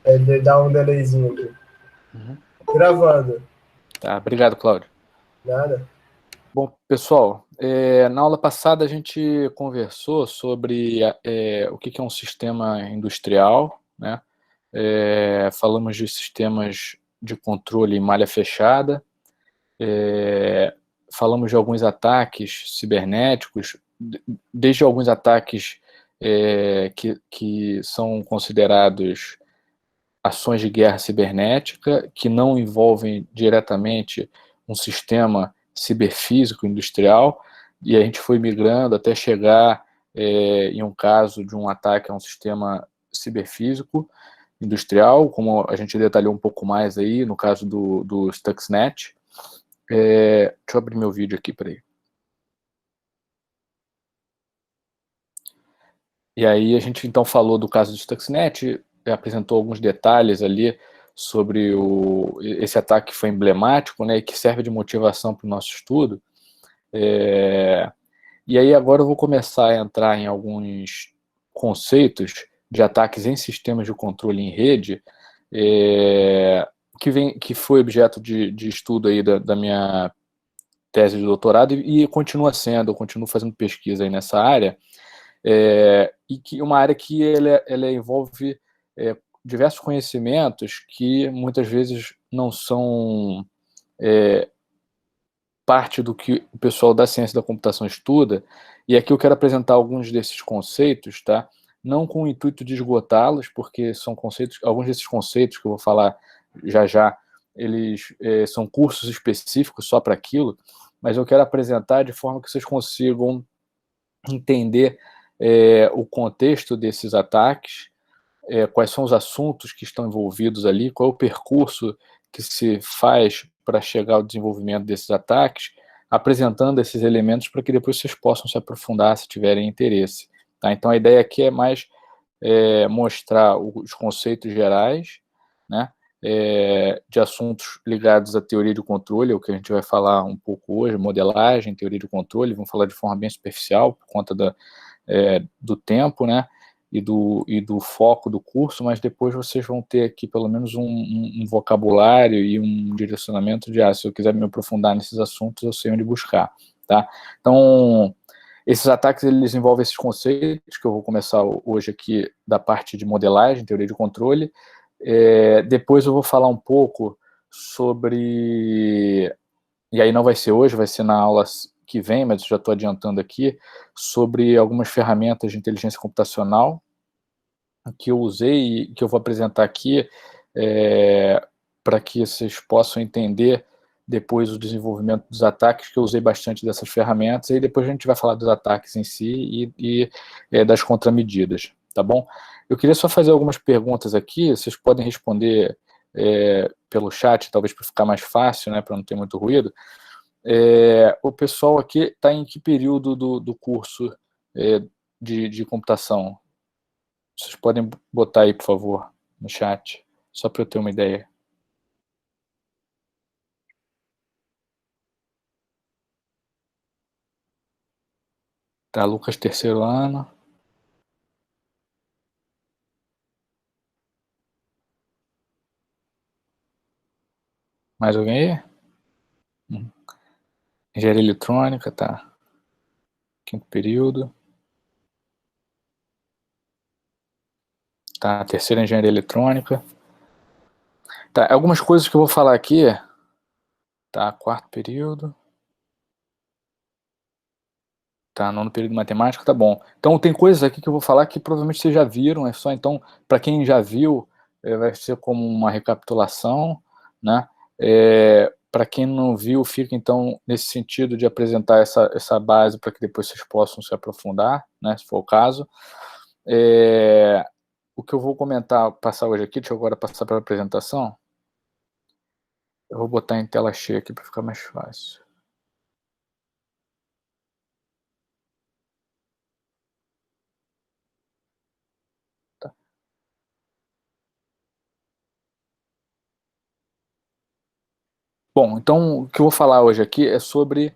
Ele dá um delayzinho aqui. Uhum. Gravando. Tá, obrigado, Cláudio. Nada? Bom, pessoal, na aula passada a gente conversou sobre o que é um sistema industrial, né? Falamos de sistemas de controle em malha fechada, falamos de alguns ataques cibernéticos, desde alguns ataques que são considerados ações de guerra cibernética, que não envolvem diretamente um sistema ciberfísico industrial, e a gente foi migrando até chegar em um caso de um ataque a um sistema ciberfísico industrial, como a gente detalhou um pouco mais aí, no caso do Stuxnet. Deixa eu abrir meu vídeo aqui, peraí. E aí a gente então falou do caso do Stuxnet, apresentou alguns detalhes ali sobre esse ataque que foi emblemático, né, e que serve de motivação para o nosso estudo. E aí agora eu vou começar a entrar em alguns conceitos de ataques em sistemas de controle em rede, que foi objeto de estudo aí da minha tese de doutorado e continua sendo, eu continuo fazendo pesquisa aí nessa área, e que uma área que ela envolve diversos conhecimentos que muitas vezes não são parte do que o pessoal da ciência da computação estuda, e aqui eu quero apresentar alguns desses conceitos, tá? Não com o intuito de esgotá-los, porque são conceitos, alguns desses conceitos que eu vou falar já já, eles são cursos específicos só para aquilo, mas eu quero apresentar de forma que vocês consigam entender o contexto desses ataques, quais são os assuntos que estão envolvidos ali, qual é o percurso que se faz para chegar ao desenvolvimento desses ataques, apresentando esses elementos para que depois vocês possam se aprofundar se tiverem interesse. Tá? Então a ideia aqui é mais mostrar os conceitos gerais, né, de assuntos ligados à teoria de controle, o que a gente vai falar um pouco hoje, modelagem, teoria de controle, vamos falar de forma bem superficial, por conta do tempo, né, e do foco do curso, mas depois vocês vão ter aqui pelo menos um vocabulário e um direcionamento de, se eu quiser me aprofundar nesses assuntos, eu sei onde buscar, tá? Então, esses ataques, eles envolvem esses conceitos, que eu vou começar hoje aqui da parte de modelagem, teoria de controle. Depois eu vou falar um pouco sobre, e aí não vai ser hoje, vai ser na aula que vem, mas eu já estou adiantando aqui, sobre algumas ferramentas de inteligência computacional que eu usei e que eu vou apresentar aqui, para que vocês possam entender depois o desenvolvimento dos ataques, que eu usei bastante dessas ferramentas, e depois a gente vai falar dos ataques em si e das contramedidas, tá bom? Eu queria só fazer algumas perguntas aqui, vocês podem responder pelo chat, talvez para ficar mais fácil, né, para não ter muito ruído. O pessoal aqui está em que período do curso de computação? Vocês podem botar aí, por favor, no chat, só para eu ter uma ideia. Tá, Lucas, terceiro ano. Mais alguém aí? Engenharia eletrônica, tá. Quinto período. Tá, terceira engenharia eletrônica. Tá, algumas coisas que eu vou falar aqui. Tá, quarto período. Tá, nono período de matemática, tá bom. Então tem coisas aqui que eu vou falar que provavelmente vocês já viram, é só então, para quem já viu, vai ser como uma recapitulação, né? Para quem não viu, fica então nesse sentido de apresentar essa base para que depois vocês possam se aprofundar, né, se for o caso. O que eu vou comentar, passar hoje aqui, deixa eu agora passar para a apresentação. Eu vou botar em tela cheia aqui para ficar mais fácil. Tá. Bom, então o que eu vou falar hoje aqui é sobre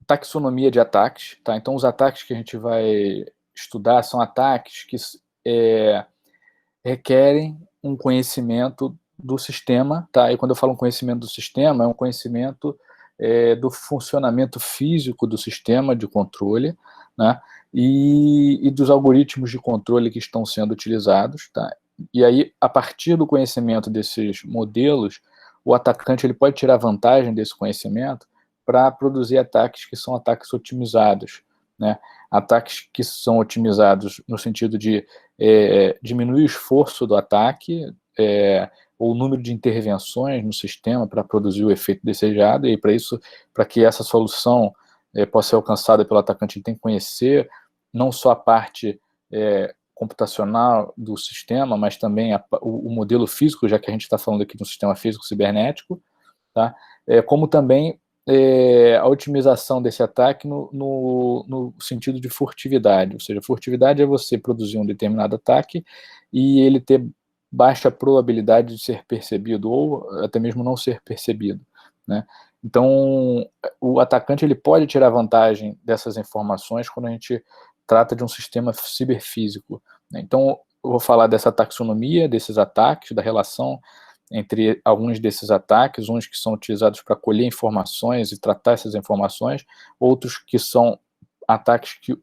taxonomia de ataques, tá? Então os ataques que a gente vai estudar são ataques que requerem um conhecimento do sistema, tá? E quando eu falo um conhecimento do sistema, é um conhecimento do funcionamento físico do sistema de controle, né? E dos algoritmos de controle que estão sendo utilizados, tá? E aí, a partir do conhecimento desses modelos, o atacante ele pode tirar vantagem desse conhecimento para produzir ataques que são ataques otimizados, né? Ataques que são otimizados no sentido de diminuir o esforço do ataque, ou o número de intervenções no sistema para produzir o efeito desejado, e para isso, para que essa solução possa ser alcançada pelo atacante, ele tem que conhecer não só a parte computacional do sistema, mas também o modelo físico, já que a gente está falando aqui de um sistema físico cibernético, tá? Como também a otimização desse ataque no sentido de furtividade, ou seja, furtividade é você produzir um determinado ataque e ele ter baixa probabilidade de ser percebido ou até mesmo não ser percebido, né? Então, o atacante ele pode tirar vantagem dessas informações quando a gente trata de um sistema ciberfísico, né? Então, eu vou falar dessa taxonomia, desses ataques, da relação entre alguns desses ataques, uns que são utilizados para colher informações e tratar essas informações, outros que são ataques que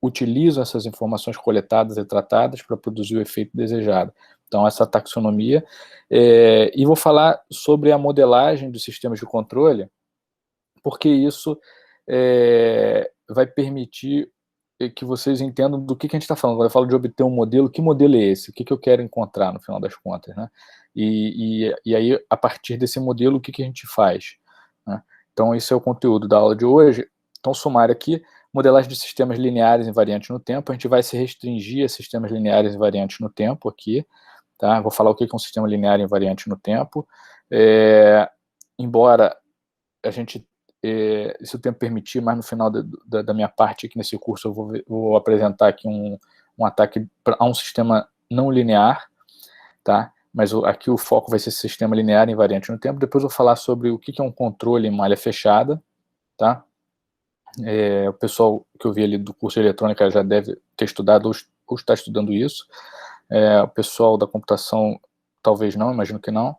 utilizam essas informações coletadas e tratadas para produzir o efeito desejado. Então, essa taxonomia. E vou falar sobre a modelagem dos sistemas de controle, porque isso vai permitir que vocês entendam do que a gente está falando. Quando eu falo de obter um modelo, que modelo é esse? O que eu quero encontrar, no final das contas, né? E aí, a partir desse modelo, o que a gente faz, né? Então, esse é o conteúdo da aula de hoje. Então, sumário aqui, modelagem de sistemas lineares invariantes no tempo. A gente vai se restringir a sistemas lineares invariantes no tempo aqui, tá? Vou falar o que é um sistema linear invariante no tempo. Embora a gente, se o tempo permitir, mas no final da minha parte aqui nesse curso eu vou apresentar aqui um ataque a um sistema não linear, tá? Mas aqui o foco vai ser sistema linear invariante no tempo. Depois eu vou falar sobre o que é um controle em malha fechada, tá? O pessoal que eu vi ali do curso de eletrônica já deve ter estudado ou está estudando isso. O pessoal da computação talvez não, imagino que não.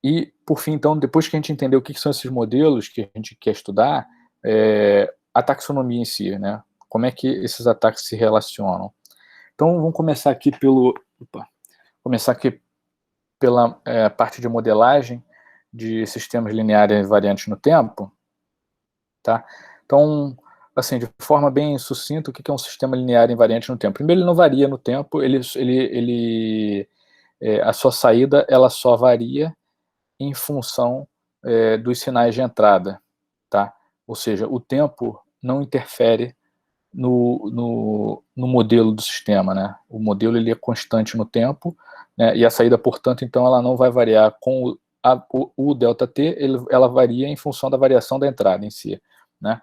E, por fim, então, depois que a gente entender o que são esses modelos que a gente quer estudar, a taxonomia em si, né? Como é que esses ataques se relacionam. Então, vamos começar aqui pela parte de modelagem de sistemas lineares invariantes no tempo, tá? Então, assim, de forma bem sucinta, o que é um sistema linear invariante no tempo? Primeiro, ele não varia no tempo, a sua saída ela só varia em função dos sinais de entrada, tá? Ou seja, o tempo não interfere no modelo do sistema, né? O modelo ele é constante no tempo, né? E a saída, portanto, então ela não vai variar com o ΔT, ela varia em função da variação da entrada em si, né?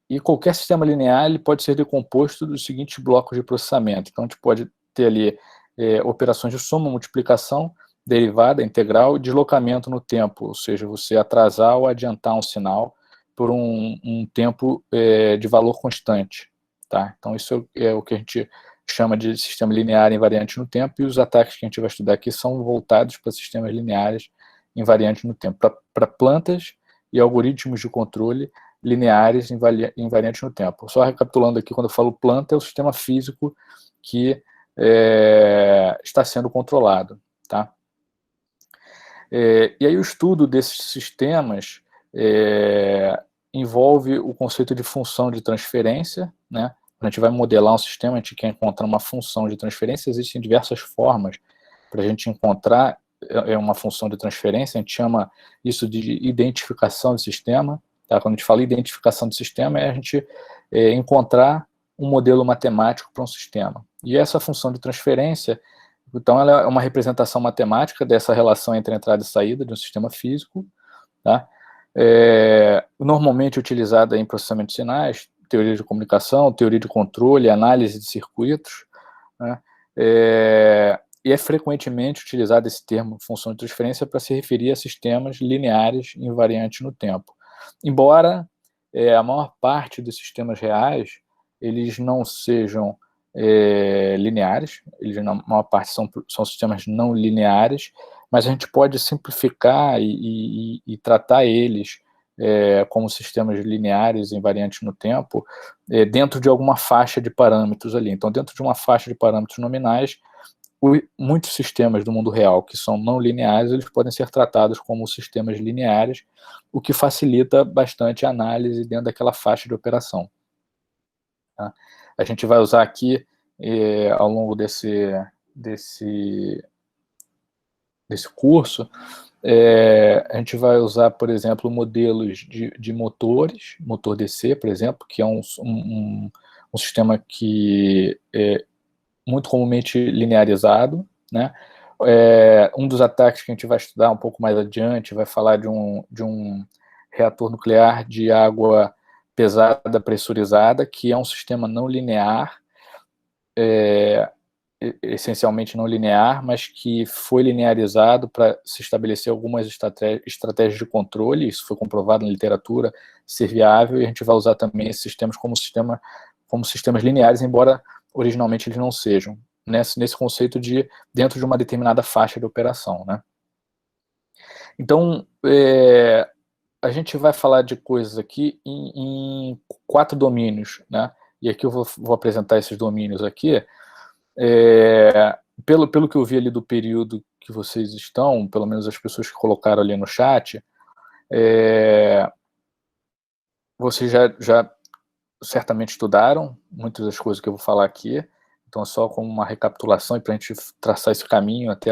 E qualquer sistema linear ele pode ser decomposto dos seguintes blocos de processamento. Então a gente pode ter ali operações de soma, multiplicação, derivada, integral e deslocamento no tempo, ou seja, você atrasar ou adiantar um sinal por um tempo de valor constante, tá? Então isso é o que a gente chama de sistema linear invariante no tempo, e os ataques que a gente vai estudar aqui são voltados para sistemas lineares invariantes no tempo, para plantas e algoritmos de controle lineares invariantes no tempo. Só recapitulando aqui, quando eu falo planta, é o sistema físico que está sendo controlado, tá? E aí o estudo desses sistemas envolve o conceito de função de transferência, né? A gente vai modelar um sistema, a gente quer encontrar uma função de transferência, existem diversas formas para a gente encontrar uma função de transferência, a gente chama isso de identificação de sistema, tá? Quando a gente fala identificação de sistema, é a gente encontrar um modelo matemático para um sistema. E essa função de transferência, então, ela é uma representação matemática dessa relação entre entrada e saída de um sistema físico, tá? Normalmente utilizada em processamento de sinais, teoria de comunicação, teoria de controle, análise de circuitos, né? E é frequentemente utilizado esse termo função de transferência para se referir a sistemas lineares invariantes no tempo. Embora a maior parte dos sistemas reais eles não sejam lineares, eles na maior parte são sistemas não lineares, mas a gente pode simplificar e tratar eles como sistemas lineares invariantes no tempo, dentro de alguma faixa de parâmetros ali. Então, dentro de uma faixa de parâmetros nominais, muitos sistemas do mundo real que são não lineares, eles podem ser tratados como sistemas lineares, o que facilita bastante a análise dentro daquela faixa de operação. Tá? A gente vai usar aqui, ao longo desse curso, a gente vai usar, por exemplo, modelos de motores, motor DC, por exemplo, que é um sistema que é muito comumente linearizado, né? Um dos ataques que a gente vai estudar um pouco mais adiante vai falar de um reator nuclear de água pesada pressurizada, que é um sistema não linear, essencialmente não linear, mas que foi linearizado para se estabelecer algumas estratégias de controle. Isso foi comprovado na literatura ser viável, e a gente vai usar também esses sistemas como sistemas lineares, embora originalmente eles não sejam, nesse conceito de dentro de uma determinada faixa de operação, né? Então, a gente vai falar de coisas aqui em 4 domínios, né? E aqui eu vou apresentar esses domínios aqui. Pelo que eu vi ali do período que vocês estão, pelo menos as pessoas que colocaram ali no chat, vocês já certamente estudaram muitas das coisas que eu vou falar aqui, então só como uma recapitulação e para a gente traçar esse caminho até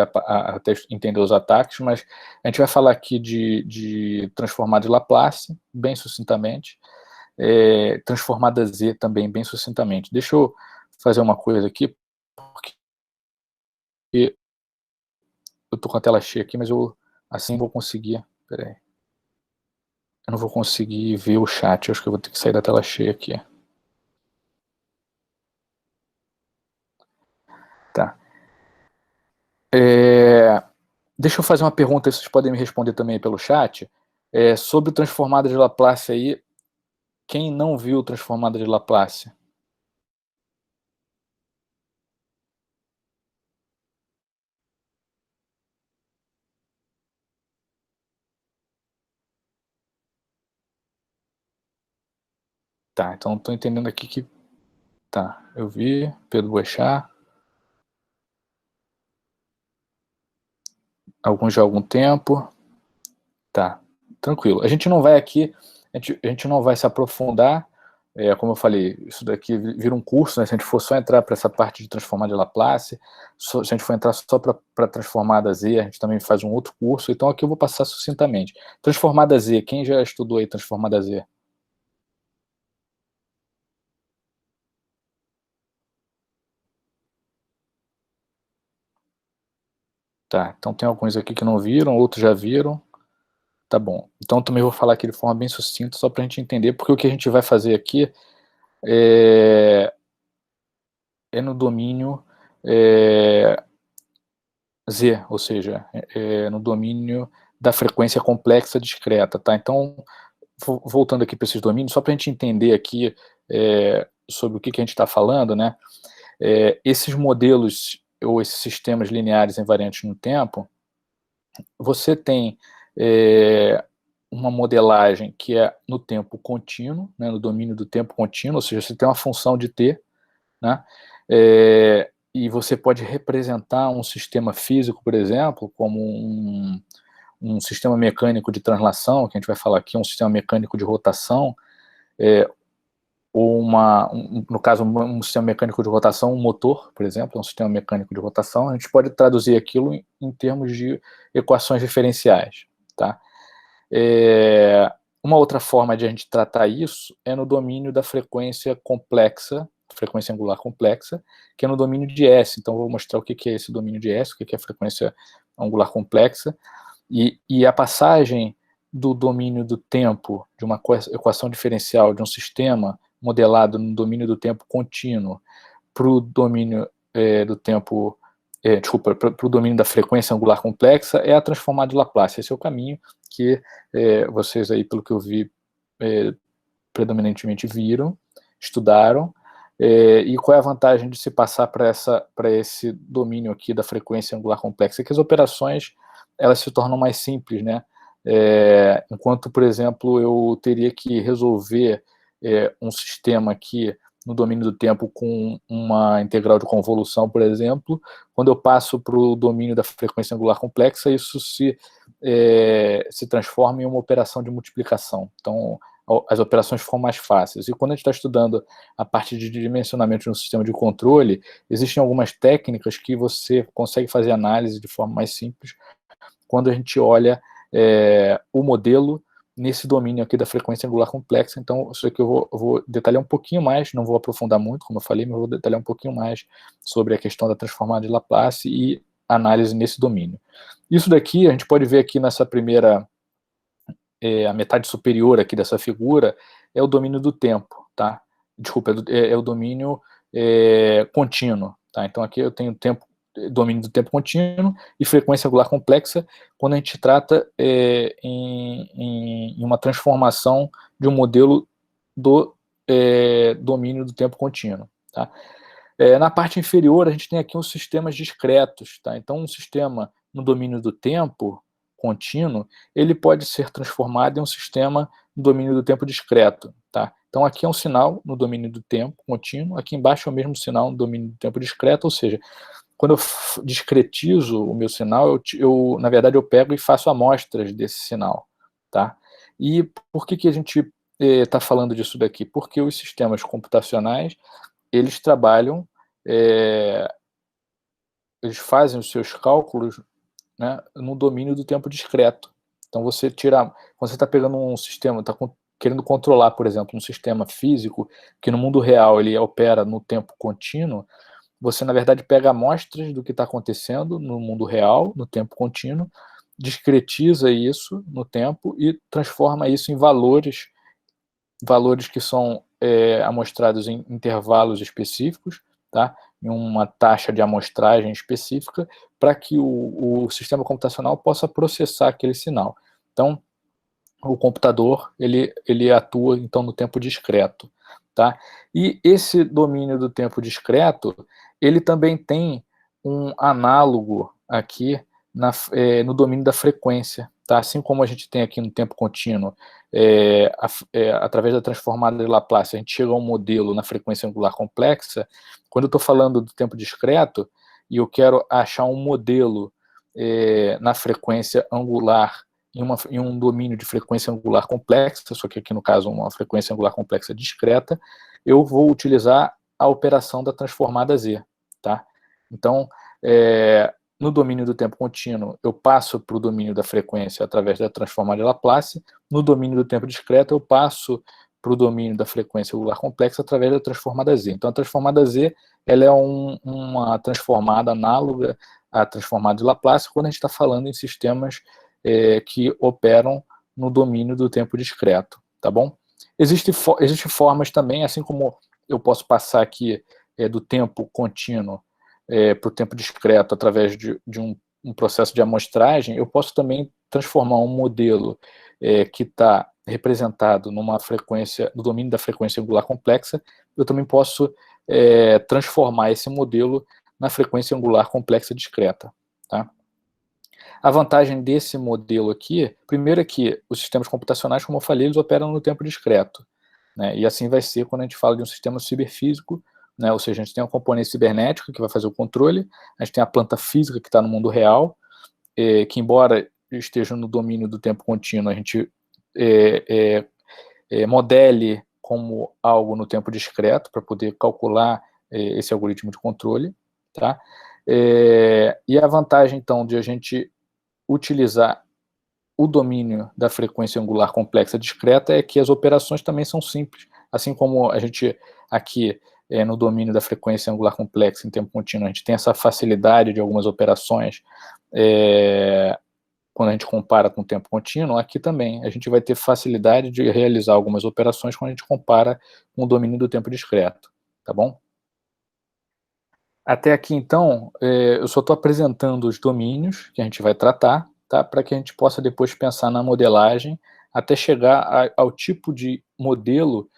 entender os ataques, mas a gente vai falar aqui de transformada de Laplace, bem sucintamente, transformada Z também, bem sucintamente. Deixa eu fazer uma coisa aqui, porque eu estou com a tela cheia aqui, mas eu assim vou conseguir, peraí, eu não vou conseguir ver o chat, eu acho que eu vou ter que sair da tela cheia aqui. Tá. Deixa eu fazer uma pergunta, vocês podem me responder também pelo chat. Sobre transformada de Laplace aí, quem não viu transformada de Laplace? Tá, então estou entendendo aqui que... Tá, eu vi, Pedro Boechat. Alguns já há algum tempo. Tá, tranquilo. A gente não vai aqui, a gente não vai se aprofundar, como eu falei, isso daqui vira um curso, né? Se a gente for só entrar para essa parte de transformada de Laplace, se a gente for entrar só para transformada Z, a gente também faz um outro curso, então aqui eu vou passar sucintamente. Transformada Z, quem já estudou aí transformada Z? Tá, então tem alguns aqui que não viram, outros já viram. Tá bom. Então também vou falar aqui de forma bem sucinta, só para a gente entender, porque o que a gente vai fazer aqui é no domínio Z, ou seja, no domínio da frequência complexa discreta, tá? Então, voltando aqui para esses domínios, só para a gente entender aqui sobre o que a gente está falando, né? Esses modelos ou esses sistemas lineares invariantes no tempo, você tem uma modelagem que é no tempo contínuo, né, no domínio do tempo contínuo, ou seja, você tem uma função de t, né, e você pode representar um sistema físico, por exemplo, como um sistema mecânico de translação, que a gente vai falar aqui, um sistema mecânico de rotação, ou no caso, um sistema mecânico de rotação, um motor, por exemplo, é um sistema mecânico de rotação, a gente pode traduzir aquilo em termos de equações diferenciais, tá? Uma outra forma de a gente tratar isso é no domínio da frequência complexa, frequência angular complexa, que é no domínio de S. Então, eu vou mostrar o que é esse domínio de S, o que é a frequência angular complexa, e a passagem do domínio do tempo, de uma equação diferencial de um sistema modelado no domínio do tempo contínuo para o domínio do tempo, para o domínio da frequência angular complexa, é a transformada de Laplace. Esse é o caminho que vocês aí, pelo que eu vi, predominantemente viram, estudaram, E qual é a vantagem de se passar para esse domínio aqui da frequência angular complexa? É que as operações elas se tornam mais simples, né? Enquanto, por exemplo, eu teria que resolver um sistema aqui no domínio do tempo com uma integral de convolução, por exemplo, quando eu passo para o domínio da frequência angular complexa, isso se transforma em uma operação de multiplicação. Então, as operações ficam mais fáceis. E quando a gente está estudando a parte de dimensionamento de um sistema de controle, existem algumas técnicas que você consegue fazer análise de forma mais simples quando a gente olha o modelo nesse domínio aqui da frequência angular complexa. Então, isso aqui eu vou detalhar um pouquinho mais, não vou aprofundar muito, como eu falei, mas vou detalhar um pouquinho mais sobre a questão da transformada de Laplace e análise nesse domínio. Isso daqui, a gente pode ver aqui nessa primeira, a metade superior aqui dessa figura, é o domínio do tempo, tá? Desculpa, é o domínio contínuo, tá? Então aqui eu tenho domínio do tempo contínuo e frequência angular complexa quando a gente trata em uma transformação de um modelo do domínio do tempo contínuo, tá? Na parte inferior a gente tem aqui os sistemas discretos, tá? Então um sistema no domínio do tempo contínuo, ele pode ser transformado em um sistema no domínio do tempo discreto, tá? Então aqui é um sinal no domínio do tempo contínuo, aqui embaixo é o mesmo sinal no domínio do tempo discreto, ou seja, quando eu discretizo o meu sinal, na verdade eu pego e faço amostras desse sinal, tá? E por que a gente está falando disso daqui? Porque os sistemas computacionais, eles trabalham, eles fazem os seus cálculos, né, no domínio do tempo discreto. Então quando você está pegando um sistema, está querendo controlar, por exemplo, um sistema físico que no mundo real ele opera no tempo contínuo, você na verdade pega amostras do que está acontecendo no mundo real, no tempo contínuo, discretiza isso no tempo e transforma isso em valores que são amostrados em intervalos específicos, tá? Em uma taxa de amostragem específica, para que o sistema computacional possa processar aquele sinal. Então, o computador ele atua então no tempo discreto, tá? E esse domínio do tempo discreto ele também tem um análogo aqui no domínio da frequência, tá? Assim como a gente tem aqui no tempo contínuo, através da transformada de Laplace, a gente chega a um modelo na frequência angular complexa. Quando eu estou falando do tempo discreto e eu quero achar um modelo na frequência angular em um domínio de frequência angular complexa, só que aqui no caso uma frequência angular complexa discreta, eu vou utilizar a operação da transformada Z, tá? Então, no domínio do tempo contínuo, eu passo para o domínio da frequência através da transformada de Laplace, no domínio do tempo discreto, eu passo para o domínio da frequência angular complexa através da transformada Z. Então, a transformada Z ela é uma transformada análoga à transformada de Laplace quando a gente está falando em sistemas que operam no domínio do tempo discreto, tá bom? Existem formas também, assim como eu posso passar aqui do tempo contínuo para o tempo discreto através de um processo de amostragem, eu posso também transformar um modelo que está representado numa frequência, no domínio da frequência angular complexa, eu também posso transformar esse modelo na frequência angular complexa discreta, tá? A vantagem desse modelo aqui, primeiro é que os sistemas computacionais, como eu falei, eles operam no tempo discreto, né? E assim vai ser quando a gente fala de um sistema ciberfísico, né? Ou seja, a gente tem uma componente cibernética que vai fazer o controle, a gente tem a planta física que está no mundo real, que embora esteja no domínio do tempo contínuo, a gente modele como algo no tempo discreto para poder calcular esse algoritmo de controle, tá? E a vantagem, então, de a gente utilizar o domínio da frequência angular complexa discreta é que as operações também são simples, assim como a gente aqui no domínio da frequência angular complexa em tempo contínuo, a gente tem essa facilidade de algumas operações quando a gente compara com o tempo contínuo, aqui também a gente vai ter facilidade de realizar algumas operações quando a gente compara com o domínio do tempo discreto, tá bom? Até aqui, então, eu só estou apresentando os domínios que a gente vai tratar, tá? Para que a gente possa depois pensar na modelagem até chegar ao tipo de modelo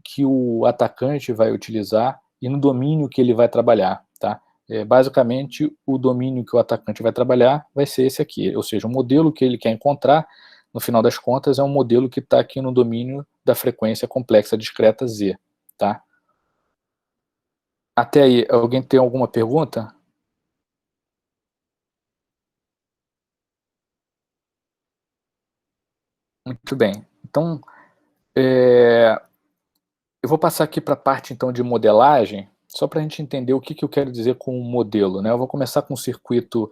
que o atacante vai utilizar e no domínio que ele vai trabalhar, tá? Basicamente, o domínio que o atacante vai trabalhar vai ser esse aqui, ou seja, o modelo que ele quer encontrar, no final das contas, é um modelo que está aqui no domínio da frequência complexa discreta Z, tá? Até aí, alguém tem alguma pergunta? Muito bem. Então, eu vou passar aqui para a parte, então, de modelagem, só para a gente entender o que eu quero dizer com um modelo, né? Eu vou começar com um circuito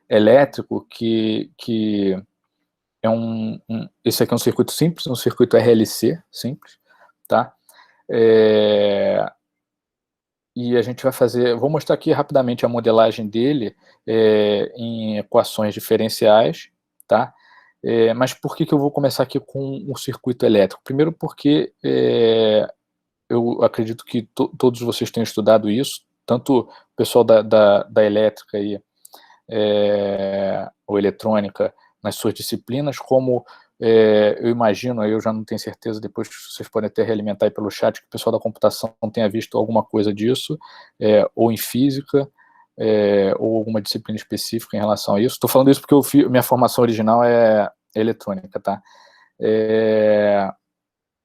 elétrico que é esse aqui é um circuito simples, um circuito RLC simples, tá? E a gente vai fazer, vou mostrar aqui rapidamente a modelagem dele em equações diferenciais, tá? Mas por que eu vou começar aqui com o circuito elétrico? Primeiro porque eu acredito que todos vocês tenham estudado isso, tanto o pessoal da elétrica e, ou eletrônica nas suas disciplinas, como eu imagino, eu já não tenho certeza, depois vocês podem até realimentar aí pelo chat, que o pessoal da computação tenha visto alguma coisa disso, ou em física, ou alguma disciplina específica em relação a isso. Estou falando isso porque minha formação original é eletrônica, tá?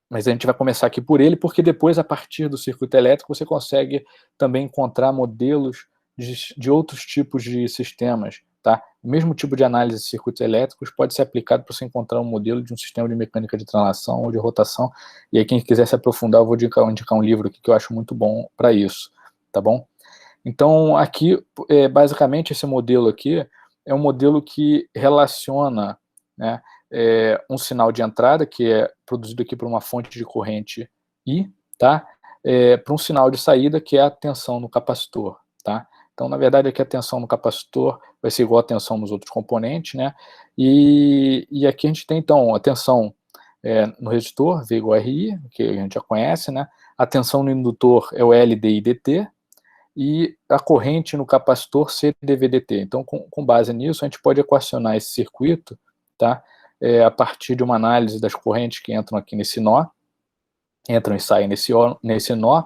Mas a gente vai começar aqui por ele, porque depois, a partir do circuito elétrico, você consegue também encontrar modelos de outros tipos de sistemas, tá? O mesmo tipo de análise de circuitos elétricos pode ser aplicado para você encontrar um modelo de um sistema de mecânica de translação ou de rotação, e aí quem quiser se aprofundar, eu vou indicar um livro aqui que eu acho muito bom para isso, tá bom? Então, aqui, basicamente, esse modelo aqui é um modelo que relaciona, né, um sinal de entrada, que é produzido aqui por uma fonte de corrente I, tá? Para um sinal de saída, que é a tensão no capacitor, tá? Então, na verdade, aqui a tensão no capacitor vai ser igual a tensão nos outros componentes, né? E aqui a gente tem, então, a tensão no resistor, V igual a RI, que a gente já conhece, né? A tensão no indutor é o LDI dt, e a corrente no capacitor CdVdt. Então, com base nisso, a gente pode equacionar esse circuito, tá? A partir de uma análise das correntes que entram aqui nesse nó, entram e saem nesse nó,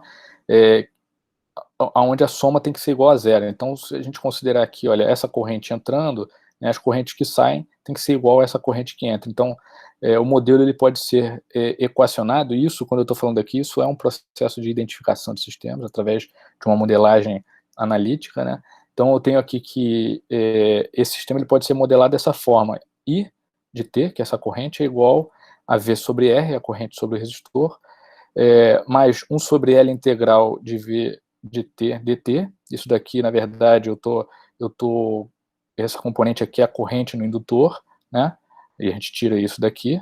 onde a soma tem que ser igual a zero. Então, se a gente considerar aqui, olha, essa corrente entrando, né, as correntes que saem tem que ser igual a essa corrente que entra. Então, o modelo ele pode ser equacionado. Isso, quando eu estou falando aqui, isso é um processo de identificação de sistemas através de uma modelagem analítica, né? Então, eu tenho aqui que esse sistema ele pode ser modelado dessa forma. I de T, que é essa corrente, é igual a V sobre R, a corrente sobre o resistor, mais 1 sobre L integral de V de T dt. Isso daqui, na verdade, essa componente aqui é a corrente no indutor, né? E a gente tira isso daqui,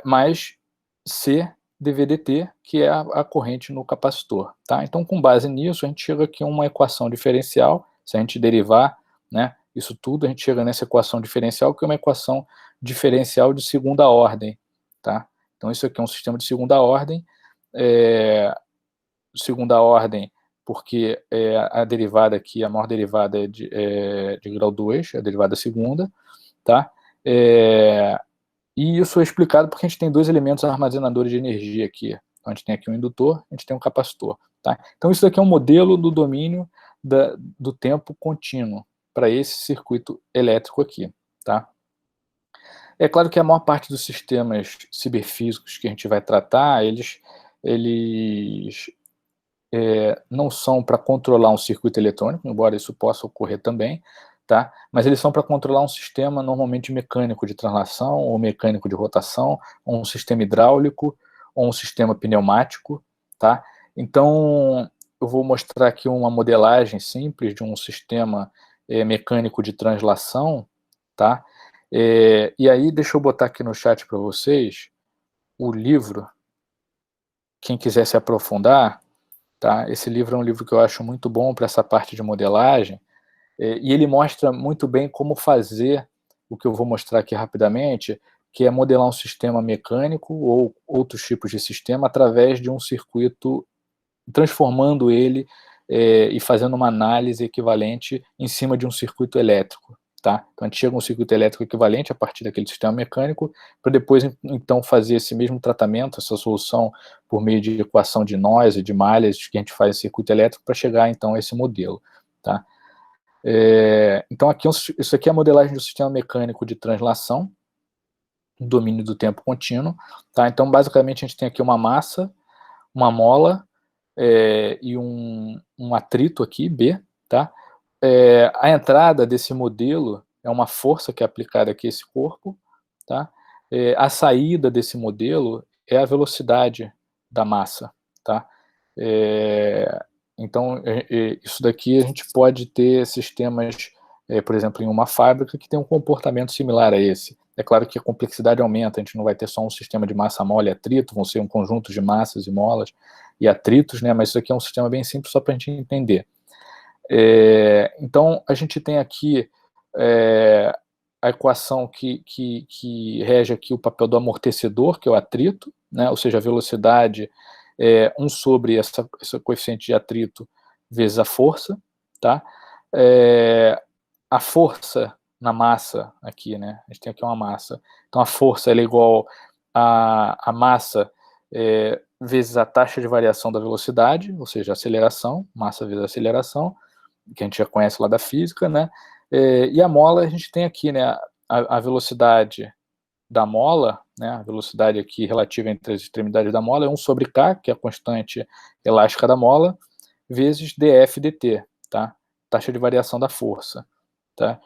mais C dV dt, que é a corrente no capacitor, tá? Então, com base nisso, a gente chega aqui a uma equação diferencial. Se a gente derivar, né, isso tudo, a gente chega nessa equação diferencial, que é uma equação diferencial de segunda ordem, tá? Então, isso aqui é um sistema de segunda ordem, porque a derivada aqui, a maior derivada é de grau 2, a derivada segunda, tá? E isso é explicado porque a gente tem dois elementos armazenadores de energia aqui. Então, a gente tem aqui um indutor, a gente tem um capacitor, tá? Então, isso daqui é um modelo do domínio do tempo contínuo para esse circuito elétrico aqui, tá? É claro que a maior parte dos sistemas ciberfísicos que a gente vai tratar, eles não são para controlar um circuito eletrônico, embora isso possa ocorrer também, tá? Mas eles são para controlar um sistema normalmente mecânico de translação, ou mecânico de rotação, ou um sistema hidráulico, ou um sistema pneumático, tá? Então, eu vou mostrar aqui uma modelagem simples de um sistema mecânico de translação, tá? E aí, deixa eu botar aqui no chat para vocês o livro, quem quiser se aprofundar, tá? Esse livro é um livro que eu acho muito bom para essa parte de modelagem, e ele mostra muito bem como fazer o que eu vou mostrar aqui rapidamente, que é modelar um sistema mecânico ou outros tipos de sistema através de um circuito, transformando ele e fazendo uma análise equivalente em cima de um circuito elétrico, tá? Então a gente chega a um circuito elétrico equivalente a partir daquele sistema mecânico, para depois, então, fazer esse mesmo tratamento, essa solução por meio de equação de Noisy, de malhas, que a gente faz em circuito elétrico, para chegar, então, a esse modelo, tá? Então, aqui, isso aqui é a modelagem do sistema mecânico de translação, domínio do tempo contínuo, tá? Então, basicamente, a gente tem aqui uma massa, uma mola e um atrito aqui, B, tá? A entrada desse modelo é uma força que é aplicada aqui a esse corpo, tá? A saída desse modelo é a velocidade da massa, tá? Então, isso daqui a gente pode ter sistemas, por exemplo, em uma fábrica que tem um comportamento similar a esse. É claro que a complexidade aumenta, a gente não vai ter só um sistema de massa, mola e atrito, vão ser um conjunto de massas e molas e atritos, né? Mas isso aqui é um sistema bem simples só para a gente entender. Então, a gente tem aqui a equação que rege aqui o papel do amortecedor, que é o atrito, né? Ou seja, a velocidade 1 sobre esse coeficiente de atrito vezes a força, tá? A força na massa aqui, né? A gente tem aqui uma massa. Então, a força ela é igual a massa vezes a taxa de variação da velocidade, ou seja, aceleração, massa vezes aceleração, que a gente já conhece lá da física, né? E a mola, a gente tem aqui, né? A velocidade da mola, né? A velocidade aqui relativa entre as extremidades da mola é 1 sobre K, que é a constante elástica da mola, vezes dF dt, tá? Taxa de variação da força, tá?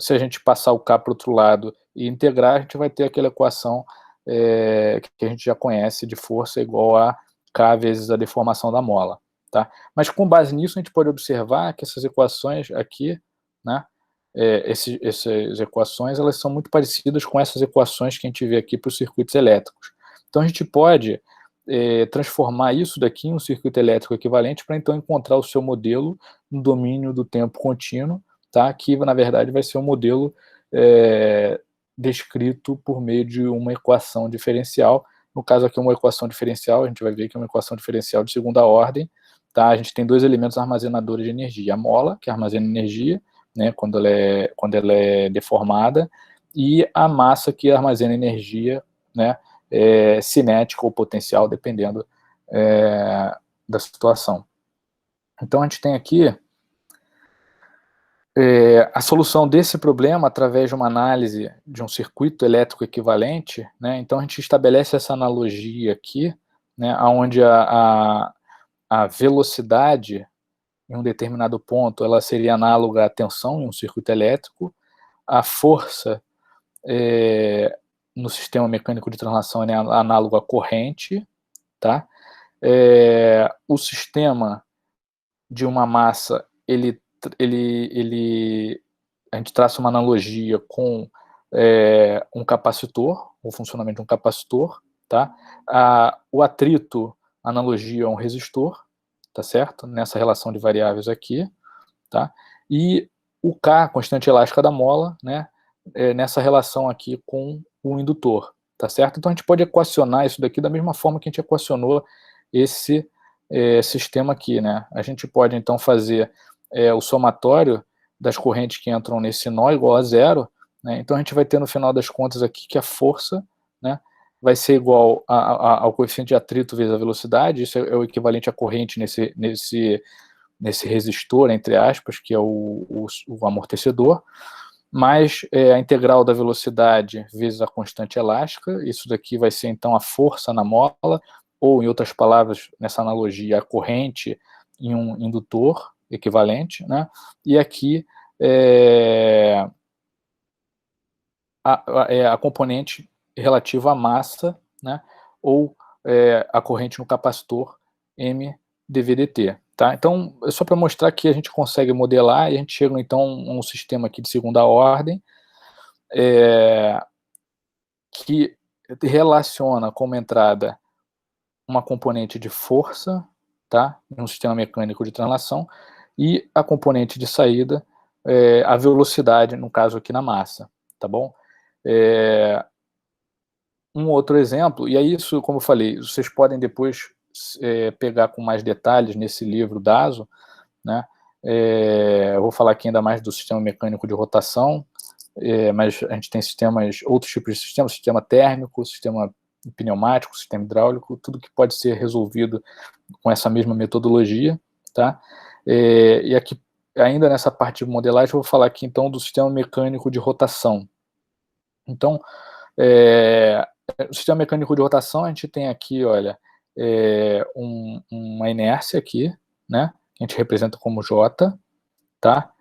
Se a gente passar o K para o outro lado e integrar, a gente vai ter aquela equação que a gente já conhece de força igual a K vezes a deformação da mola, tá? Mas com base nisso, a gente pode observar que essas equações aqui, né? Essas equações, elas são muito parecidas com essas equações que a gente vê aqui para os circuitos elétricos. Então, a gente pode transformar isso daqui em um circuito elétrico equivalente para, então, encontrar o seu modelo no domínio do tempo contínuo, tá? Que, na verdade, vai ser um modelo descrito por meio de uma equação diferencial. No caso aqui, uma equação diferencial, a gente vai ver que é uma equação diferencial de segunda ordem, tá? A gente tem dois elementos armazenadores de energia, a mola, que armazena energia, né, quando ela é deformada, e a massa que armazena energia, né, cinética ou potencial, dependendo da situação. Então, a gente tem aqui a solução desse problema através de uma análise de um circuito elétrico equivalente, né? Então, a gente estabelece essa analogia aqui, né, onde a velocidade em um determinado ponto, ela seria análoga à tensão em um circuito elétrico, a força no sistema mecânico de translação é análogo à corrente, tá? O sistema de uma massa, a gente traça uma analogia com um capacitor, o funcionamento de um capacitor, tá? O atrito, analogia a um resistor, tá certo? Nessa relação de variáveis aqui, tá? E o K, constante elástica da mola, né? Nessa relação aqui com o indutor, tá certo? Então a gente pode equacionar isso daqui da mesma forma que a gente equacionou esse sistema aqui, né? A gente pode então fazer o somatório das correntes que entram nesse nó igual a zero, né? Então a gente vai ter no final das contas aqui que a força, né, vai ser igual ao coeficiente de atrito vezes a velocidade, isso é o equivalente à corrente nesse resistor, entre aspas, que é o amortecedor, mais a integral da velocidade vezes a constante elástica, isso daqui vai ser então a força na mola, ou em outras palavras, nessa analogia, a corrente em um indutor equivalente, né? E aqui a componente relativa à massa, né? Ou a corrente no capacitor M dVdt. Tá? Então, é só para mostrar que a gente consegue modelar e a gente chega, então, a um sistema aqui de segunda ordem que relaciona como entrada uma componente de força, tá? Em um sistema mecânico de translação, e a componente de saída, a velocidade, no caso aqui na massa, tá bom? Um outro exemplo, e aí isso, como eu falei, vocês podem depois pegar com mais detalhes nesse livro DASO, né? Eu vou falar aqui ainda mais do sistema mecânico de rotação, mas a gente tem outros tipos de sistema térmico, sistema pneumático, sistema hidráulico, tudo que pode ser resolvido com essa mesma metodologia, tá? E aqui, ainda nessa parte de modelagem, eu vou falar aqui então do sistema mecânico de rotação. Então, o sistema mecânico de rotação, a gente tem aqui, olha, uma inércia aqui, né? Que a gente representa como J, tá?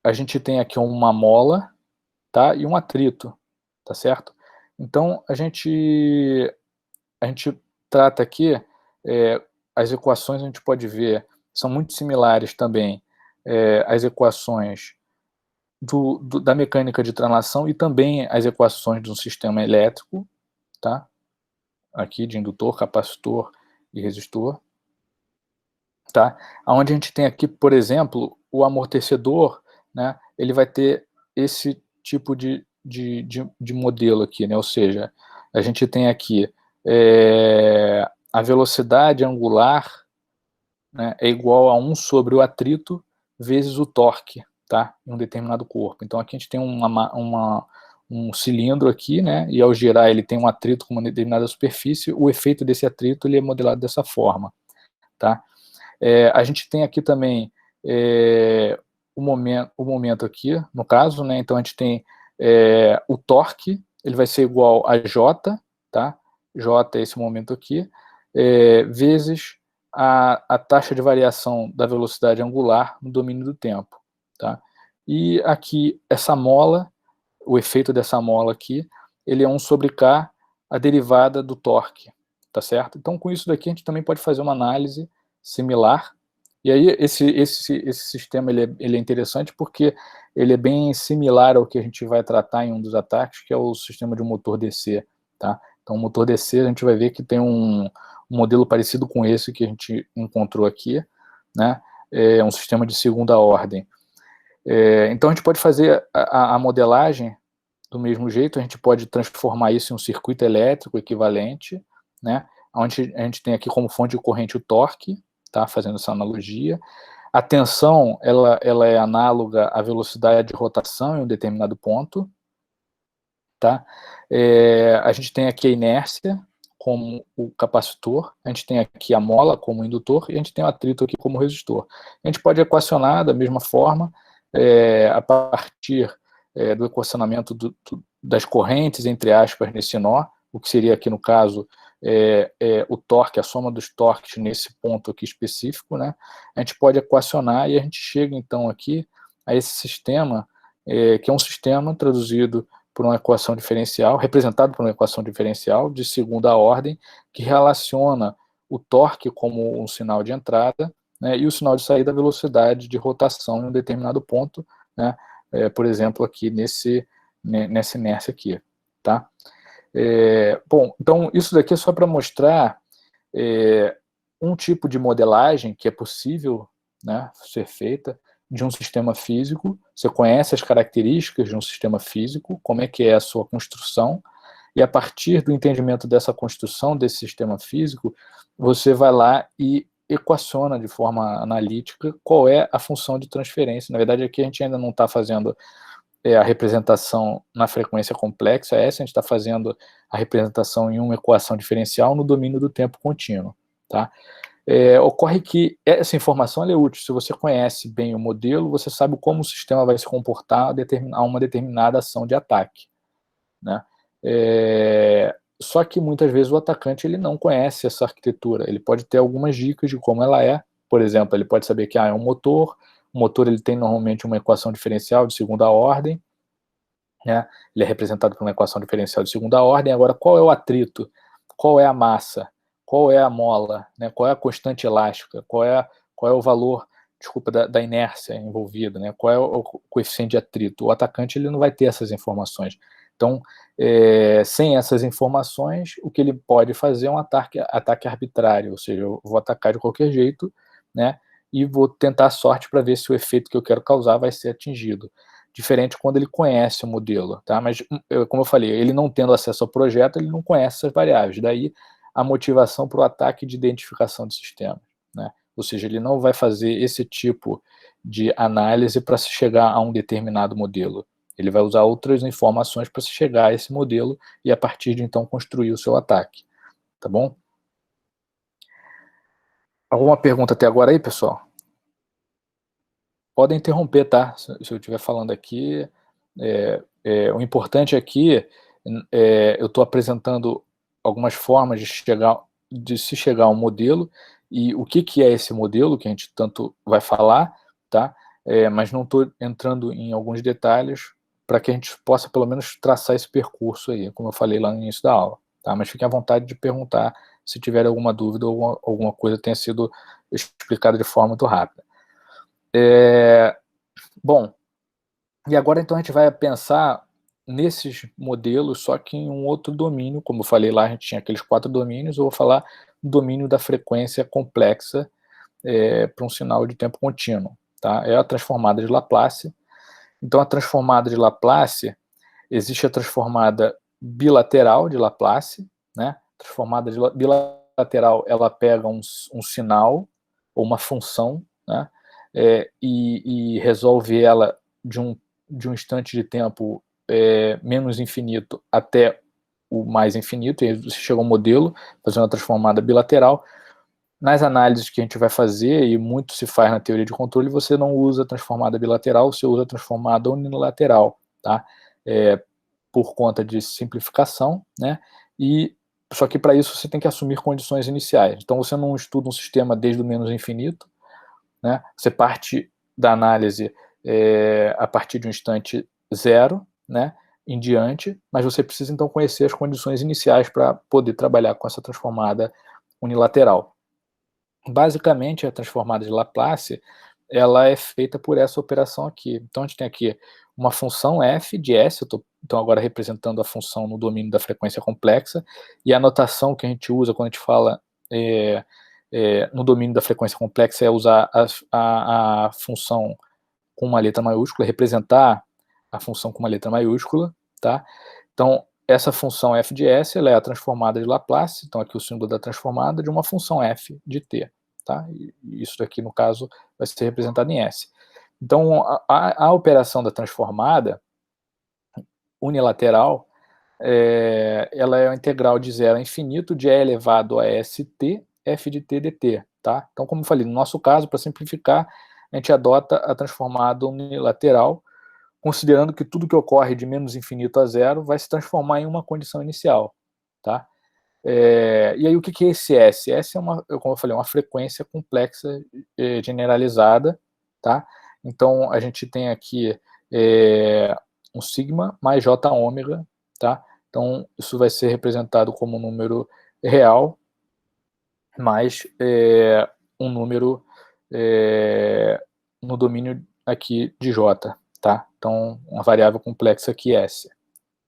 A gente tem aqui uma mola, tá? E um atrito, tá certo? Então, a gente trata aqui, as equações a gente pode ver, são muito similares também, as equações da mecânica de translação e também as equações de um sistema elétrico, tá? Aqui de indutor, capacitor e resistor, tá? Onde a gente tem aqui, por exemplo, o amortecedor, né? Ele vai ter esse tipo de modelo aqui, né? Ou seja, a gente tem aqui a velocidade angular, né, é igual a 1 sobre o atrito vezes o torque, tá? Em um determinado corpo. Então aqui a gente tem um cilindro aqui, né? E ao girar ele tem um atrito com uma determinada superfície. O efeito desse atrito ele é modelado dessa forma, tá? A gente tem aqui também o momento aqui, no caso, né? Então a gente tem o torque, ele vai ser igual a J, tá? J é esse momento aqui, vezes a taxa de variação da velocidade angular no domínio do tempo, tá? E aqui, essa mola, o efeito dessa mola aqui, ele é 1 sobre K, a derivada do torque, tá certo? Então, com isso daqui, a gente também pode fazer uma análise similar. E aí, esse sistema ele é interessante porque ele é bem similar ao que a gente vai tratar em um dos ataques, que é o sistema de um motor DC, tá? Então, o motor DC, a gente vai ver que tem um modelo parecido com esse que a gente encontrou aqui, né? É um sistema de segunda ordem. Então, a gente pode fazer a modelagem do mesmo jeito, a gente pode transformar isso em um circuito elétrico equivalente, né? Onde a gente tem aqui como fonte de corrente o torque, tá? Fazendo essa analogia. A tensão, ela é análoga à velocidade de rotação em um determinado ponto, tá? A gente tem aqui a inércia como o capacitor, a gente tem aqui a mola como indutor e a gente tem o atrito aqui como resistor. A gente pode equacionar da mesma forma, a partir do equacionamento das correntes, entre aspas, nesse nó, o que seria aqui no caso o torque, a soma dos torques nesse ponto aqui específico, né? A gente pode equacionar e a gente chega então aqui a esse sistema, que é um sistema traduzido por uma equação diferencial, representado por uma equação diferencial de segunda ordem, que relaciona o torque como um sinal de entrada, né, e o sinal de saída, a velocidade de rotação em um determinado ponto, né, por exemplo, aqui nessa inércia aqui, tá? Bom, então isso daqui é só para mostrar um tipo de modelagem que é possível, né, ser feita de um sistema físico. Você conhece as características de um sistema físico, como é que é a sua construção, e a partir do entendimento dessa construção desse sistema físico, você vai lá e equaciona de forma analítica qual é a função de transferência. Na verdade, aqui a gente ainda não está fazendo a representação na frequência complexa, essa a gente está fazendo a representação em uma equação diferencial no domínio do tempo contínuo, tá? Ocorre que essa informação é útil. Se você conhece bem o modelo, você sabe como o sistema vai se comportar a uma determinada ação de ataque, né? Só que muitas vezes o atacante ele não conhece essa arquitetura. Ele pode ter algumas dicas de como ela é. Por exemplo, ele pode saber que é um motor. O motor ele tem normalmente uma equação diferencial de segunda ordem, né? Ele é representado por uma equação diferencial de segunda ordem. Agora, qual é o atrito? Qual é a massa? Qual é a mola, né? Qual é a constante elástica, qual é o valor, desculpa, da inércia envolvida, né? Qual é o coeficiente de atrito. O atacante ele não vai ter essas informações. Então, sem essas informações, o que ele pode fazer é um ataque arbitrário, ou seja, eu vou atacar de qualquer jeito, né? E vou tentar a sorte para ver se o efeito que eu quero causar vai ser atingido. Diferente quando ele conhece o modelo, tá? Mas, como eu falei, ele não tendo acesso ao projeto, ele não conhece essas variáveis. Daí, a motivação para o ataque de identificação de sistemas, né? ou seja, ele não vai fazer esse tipo de análise para se chegar a um determinado modelo. Ele vai usar outras informações para se chegar a esse modelo e, a partir de então, construir o seu ataque. Tá bom? Alguma pergunta até agora aí, pessoal? Podem interromper, tá? Se eu estiver falando aqui. O importante aqui, eu estou apresentando algumas formas de se chegar a um modelo, e o que é esse modelo, que a gente tanto vai falar, tá? Mas não estou entrando em alguns detalhes para que a gente possa, pelo menos, traçar esse percurso aí, como eu falei lá no início da aula. Tá? Mas fiquem à vontade de perguntar se tiver alguma dúvida ou alguma coisa tenha sido explicada de forma muito rápida. Bom, e agora então a gente vai pensar nesses modelos, só que em um outro domínio. Como eu falei lá, a gente tinha aqueles 4 domínios, eu vou falar do domínio da frequência complexa para um sinal de tempo contínuo. Tá? É a transformada de Laplace. Então, a transformada de Laplace, existe a transformada bilateral de Laplace, né? A transformada bilateral, ela pega um sinal ou uma função, né? E resolve ela de um instante de tempo menos infinito até o mais infinito, e aí você chega a um modelo, fazendo a transformada bilateral. Nas análises que a gente vai fazer, e muito se faz na teoria de controle, você não usa a transformada bilateral, você usa a transformada unilateral, tá? Por conta de simplificação, né? Só que para isso você tem que assumir condições iniciais. Então você não estuda um sistema desde o menos infinito, né? Você parte da análise a partir de um instante zero, né? Em diante, mas você precisa então conhecer as condições iniciais para poder trabalhar com essa transformada unilateral. Basicamente, a transformada de Laplace, ela é feita por essa operação aqui. Então, a gente tem aqui uma função f de s, eu estou então agora representando a função no domínio da frequência complexa, e a notação que a gente usa quando a gente fala no domínio da frequência complexa é usar a função com uma letra maiúscula, representar a função com uma letra maiúscula, tá? Então, essa função f de s, ela é a transformada de Laplace, então aqui o símbolo da transformada, de uma função f de t. Tá? E isso daqui, no caso, vai ser representado em S. Então, a operação da transformada unilateral, ela é a integral de 0 a infinito de e elevado a st, f de t dt. Tá? Então, como eu falei, no nosso caso, para simplificar, a gente adota a transformada unilateral, considerando que tudo que ocorre de menos infinito a zero vai se transformar em uma condição inicial. Tá? E aí, o que é esse S? S é como eu falei, uma frequência complexa generalizada, tá? Então, a gente tem aqui um sigma mais j ômega, tá? Então, isso vai ser representado como um número real mais um número no domínio aqui de j, tá? Então, uma variável complexa aqui S,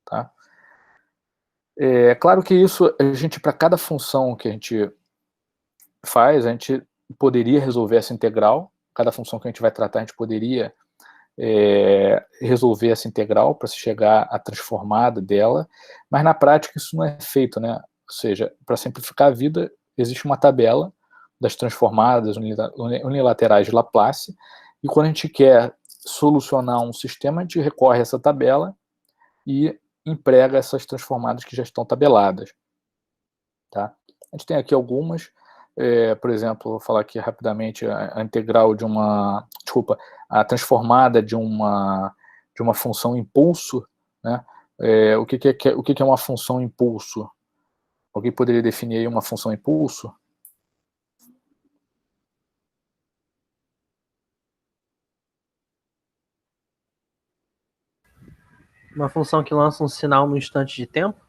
tá? É claro que isso, a gente, para cada função que a gente faz, a gente poderia resolver essa integral, cada função que a gente vai tratar, a gente poderia resolver essa integral para se chegar à transformada dela, mas na prática isso não é feito, né? Ou seja, para simplificar a vida, existe uma tabela das transformadas unilaterais de Laplace, e quando a gente quer solucionar um sistema, a gente recorre a essa tabela e emprega essas transformadas que já estão tabeladas. Tá? A gente tem aqui algumas, por exemplo, vou falar aqui rapidamente a integral de uma, desculpa, a transformada de uma função impulso, né? O que é uma função impulso? Alguém poderia definir aí uma função impulso? Uma função que lança um sinal no instante de tempo?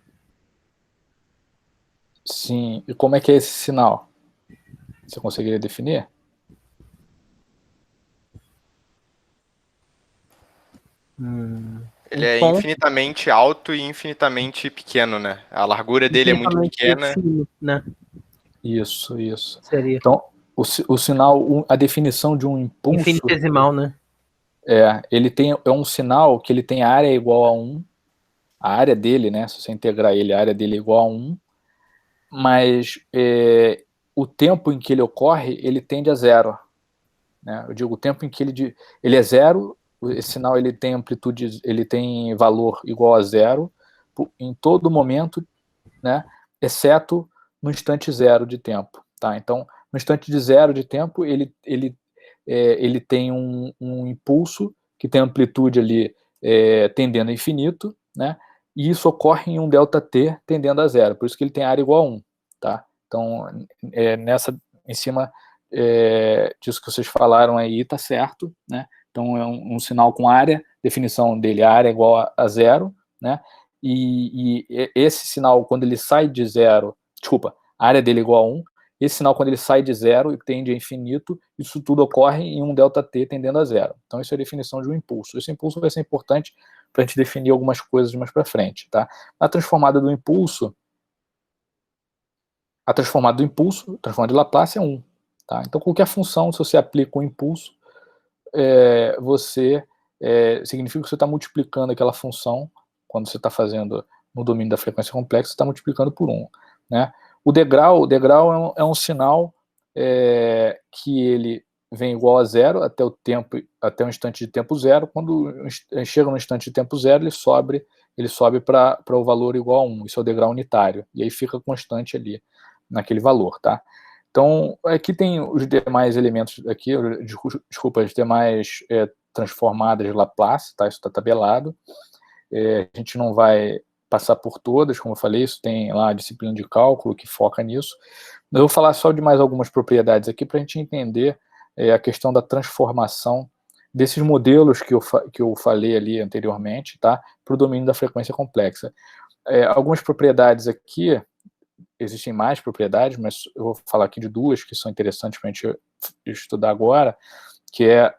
Sim. E como é que é esse sinal? Você conseguiria definir? Ele é infinitamente alto e infinitamente pequeno, né? A largura dele é muito pequena. Fino, né? Isso. Seria. Então, o sinal, a definição de um impulso... Infinitesimal, né? Ele é um sinal que ele tem área igual a 1, a área dele, né? Se você integrar ele, a área dele é igual a 1, mas o tempo em que ele ocorre, ele tende a zero. Né? Eu digo, o tempo em que ele é zero, esse sinal ele tem amplitude, ele tem valor igual a zero em todo momento, né? Exceto no instante zero de tempo. Tá? Então, no instante de zero de tempo, ele tem um impulso que tem amplitude ali tendendo a infinito, né? E isso ocorre em um ΔT tendendo a zero, por isso que ele tem área igual a 1. Tá? Então, em cima disso que vocês falaram aí, tá certo, né? Então, é um sinal com área, definição dele, a área é igual a zero, né? E esse sinal, quando ele sai de zero, desculpa, a área dele é igual a 1, esse sinal, quando ele sai de zero e tende a infinito, isso tudo ocorre em um ΔT tendendo a zero. Então, isso é a definição de um impulso. Esse impulso vai ser importante para a gente definir algumas coisas mais para frente. Tá? A transformada do impulso, a transformada de Laplace é 1. Tá? Então, qualquer função, se você aplica um impulso, significa que você está multiplicando aquela função, quando você está fazendo no domínio da frequência complexa, você está multiplicando por 1. Né? O degrau é um sinal que ele vem igual a zero até o instante de tempo zero. Quando chega no instante de tempo zero, ele sobe para o valor igual a 1. Isso é o degrau unitário. E aí fica constante ali, naquele valor. Tá? Então, aqui tem os demais elementos aqui, desculpa, as demais transformadas de Laplace, tá? Isso está tabelado. A gente não vai passar por todas, como eu falei, isso tem lá a disciplina de cálculo que foca nisso. Eu vou falar só de mais algumas propriedades aqui para a gente entender a questão da transformação desses modelos que eu falei ali anteriormente, tá? Para o domínio da frequência complexa. Algumas propriedades aqui, existem mais propriedades, mas eu vou falar aqui de duas que são interessantes para a gente estudar agora, que é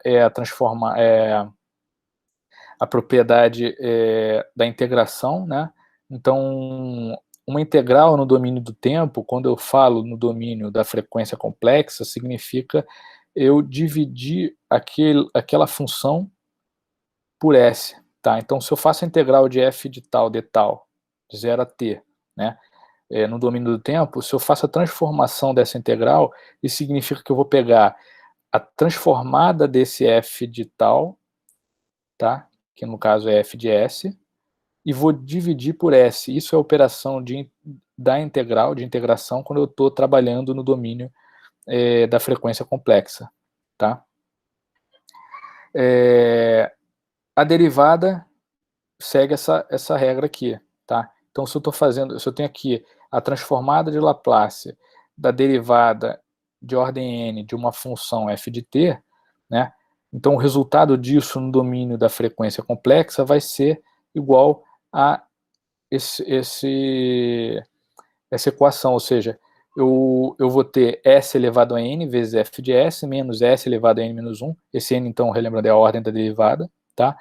a propriedade da integração, né? Então, uma integral no domínio do tempo, quando eu falo no domínio da frequência complexa, significa eu dividir aquela função por S. Tá? Então, se eu faço a integral de f de tal, de 0 a t, né? No domínio do tempo, se eu faço a transformação dessa integral, isso significa que eu vou pegar a transformada desse f de tal, tá? Que no caso é f de s, e vou dividir por s. Isso é a operação da integral, de integração, quando eu estou trabalhando no domínio da frequência complexa. Tá? A derivada segue essa regra aqui. Tá? Então, se eu tenho aqui a transformada de Laplace da derivada de ordem n de uma função f de t, né? Então, o resultado disso no domínio da frequência complexa vai ser igual a essa equação, ou seja, eu vou ter s elevado a n vezes f de s menos s elevado a n menos 1, esse n, então, relembrando, é a ordem da derivada, tá?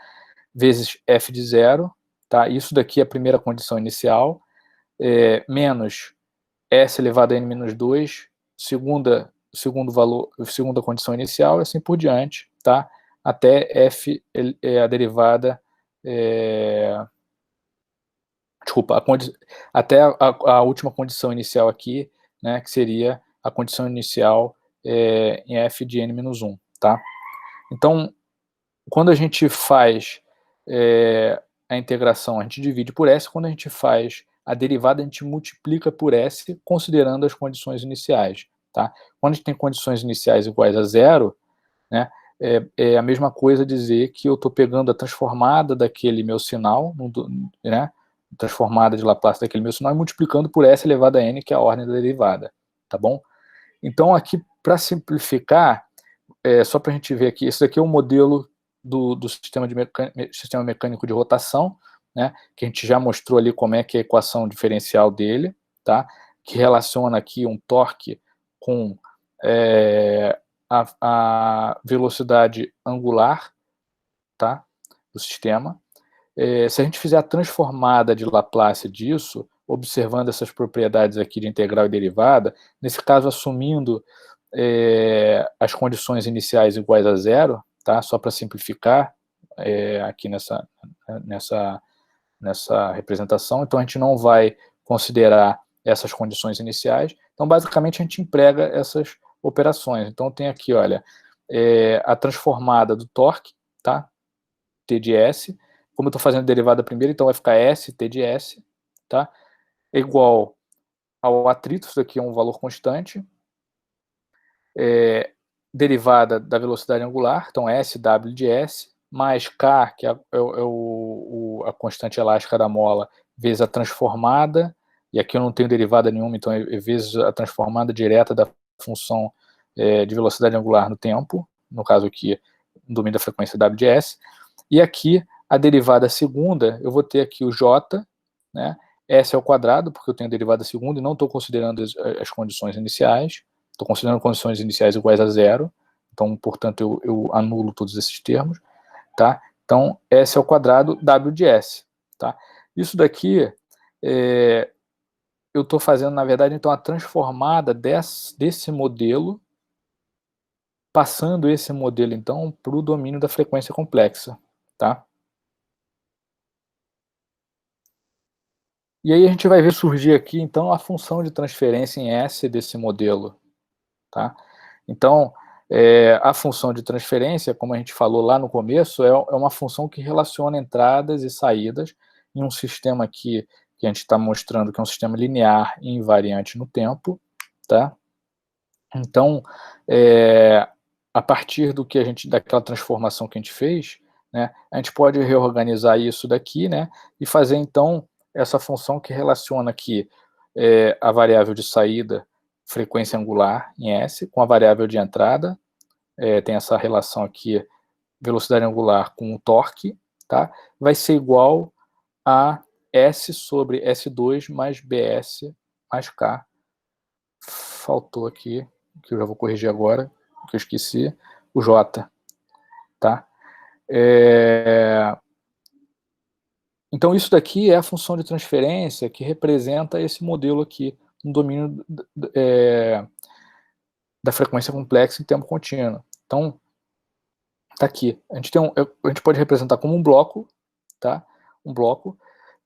Vezes f de 0, tá? Isso daqui é a primeira condição inicial, menos s elevado a n menos 2, segunda condição inicial, e assim por diante, tá? Até f a derivada desculpa, até a última condição inicial aqui, né, que seria a condição inicial em f de n-1, tá? Então, quando a gente faz a integração, a gente divide por s, quando a gente faz a derivada, a gente multiplica por s, considerando as condições iniciais, tá? Quando a gente tem condições iniciais iguais a zero, né, é a mesma coisa dizer que eu estou pegando a transformada daquele meu sinal, né, transformada de Laplace daquele meu sinal e multiplicando por s elevado a n, que é a ordem da derivada, tá bom? Então, aqui, para simplificar, só para a gente ver aqui, esse daqui é o modelo do sistema mecânico de rotação, né, que a gente já mostrou ali como é que é a equação diferencial dele, tá? Que relaciona aqui um torque com a velocidade angular, tá, do sistema. Se a gente fizer a transformada de Laplace disso, observando essas propriedades aqui de integral e derivada, nesse caso assumindo as condições iniciais iguais a zero, tá? Só para simplificar aqui nessa representação, então a gente não vai considerar essas condições iniciais. Então, basicamente, a gente emprega essas operações. Então, tem aqui, olha, a transformada do torque, tá? T de S. Como eu estou fazendo a derivada primeiro, então vai ficar S, T de S, tá? É igual ao atrito, isso aqui é um valor constante, derivada da velocidade angular, então S, W de S, mais K, que é a constante elástica da mola, vezes a transformada, e aqui eu não tenho derivada nenhuma, então é vezes a transformada direta da função de velocidade angular no tempo, no caso aqui, no domínio da frequência W de S, e aqui a derivada segunda, eu vou ter aqui o J, né, S ao quadrado, porque eu tenho a derivada segunda e não estou considerando as condições iniciais, estou considerando condições iniciais iguais a zero, então, portanto, eu anulo todos esses termos, tá? Então, S ao quadrado, W de S, tá? Isso daqui, eu estou fazendo, na verdade, então, a transformada desse modelo, passando esse modelo, então, para o domínio da frequência complexa, tá? E aí a gente vai ver surgir aqui, então, a função de transferência em S desse modelo, tá? Então, a função de transferência, como a gente falou lá no começo, é uma função que relaciona entradas e saídas em um sistema aqui que a gente está mostrando que é um sistema linear e invariante no tempo, tá? Então, a partir daquela transformação que a gente fez, né, a gente pode reorganizar isso daqui, né, e fazer, então, essa função que relaciona aqui a variável de saída, frequência angular em S, com a variável de entrada, tem essa relação aqui, velocidade angular com o torque, tá? Vai ser igual a S sobre S2 mais BS mais K. Faltou aqui, que eu já vou corrigir agora, que eu esqueci, o J, tá? Então, isso daqui é a função de transferência que representa esse modelo aqui, no domínio da frequência complexa em tempo contínuo. Então, tá aqui. A gente pode representar como um bloco, tá? Um bloco.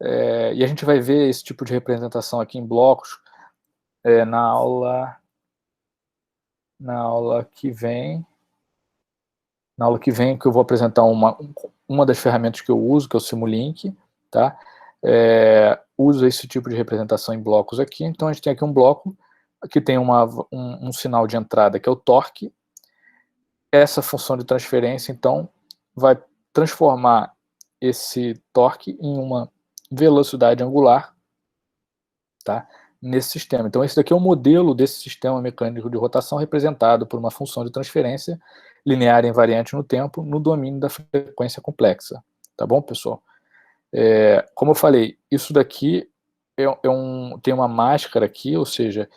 E a gente vai ver esse tipo de representação aqui em blocos na aula que vem. Na aula que vem, que eu vou apresentar uma das ferramentas que eu uso, que é o Simulink, tá? Uso esse tipo de representação em blocos aqui. Então, a gente tem aqui um bloco que tem um sinal de entrada, que é o torque. Essa função de transferência, então, vai transformar esse torque em uma velocidade angular, tá? Nesse sistema. Então, esse daqui é o modelo desse sistema mecânico de rotação representado por uma função de transferência linear e invariante no tempo, no domínio da frequência complexa. Tá bom, pessoal? Como eu falei, isso daqui tem uma máscara aqui, ou seja,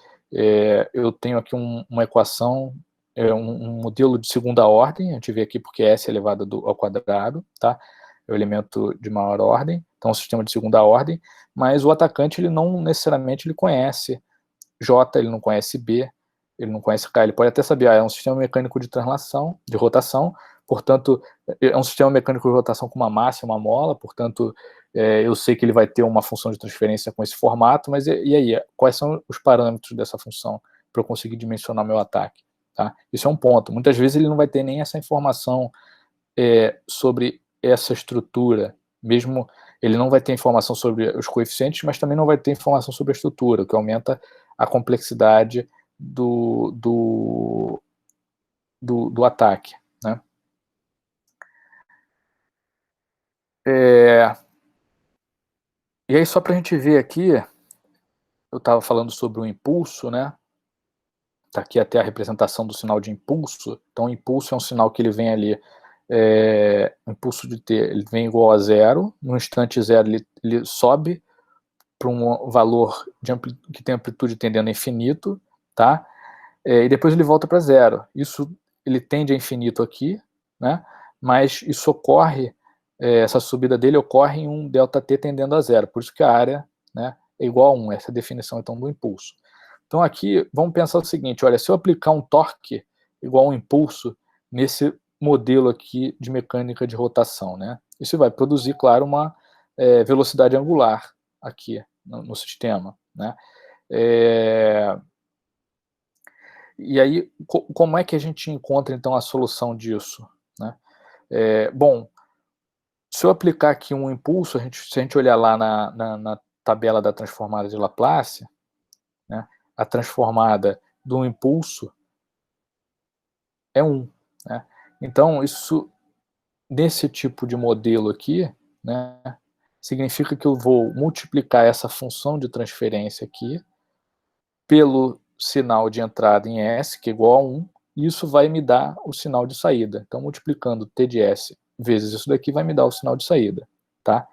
eu tenho aqui uma equação, um modelo de segunda ordem, a gente vê aqui porque S é elevado ao quadrado, tá? É o elemento de maior ordem, então é um sistema de segunda ordem, mas o atacante ele não necessariamente ele conhece J, ele não conhece B, ele não conhece K, ele pode até saber, é um sistema mecânico de translação, de rotação, portanto, é um sistema mecânico de rotação com uma massa e uma mola, portanto, eu sei que ele vai ter uma função de transferência com esse formato, mas e aí, quais são os parâmetros dessa função para eu conseguir dimensionar meu ataque? Tá? Isso é um ponto. Muitas vezes ele não vai ter nem essa informação sobre essa estrutura, mesmo ele não vai ter informação sobre os coeficientes, mas também não vai ter informação sobre a estrutura, o que aumenta a complexidade do ataque, né? E aí, só para a gente ver aqui, eu estava falando sobre o impulso, né? Está aqui até a representação do sinal de impulso. Então, o impulso é um sinal que ele vem ali, o impulso de T, ele vem igual a zero, no instante zero ele sobe para um valor que tem amplitude tendendo a infinito, tá? E depois ele volta para zero. Isso, ele tende a infinito aqui, né? Mas isso ocorre, essa subida dele ocorre em um ΔT tendendo a zero, por isso que a área, né, é igual a 1, essa é a definição então do impulso. Então aqui, vamos pensar o seguinte, olha, se eu aplicar um torque igual a um impulso nesse modelo aqui de mecânica de rotação, né, isso vai produzir, claro, uma velocidade angular aqui no sistema, né. E aí, como é que a gente encontra, então, a solução disso, né? Bom, se eu aplicar aqui um impulso, se a gente olhar lá na tabela da transformada de Laplace, né, a transformada do impulso é 1. Né? Então, isso, nesse tipo de modelo aqui, né, significa que eu vou multiplicar essa função de transferência aqui pelo sinal de entrada em S, que é igual a 1, e isso vai me dar o sinal de saída. Então, multiplicando T de S vezes isso daqui vai me dar o sinal de saída. Tá?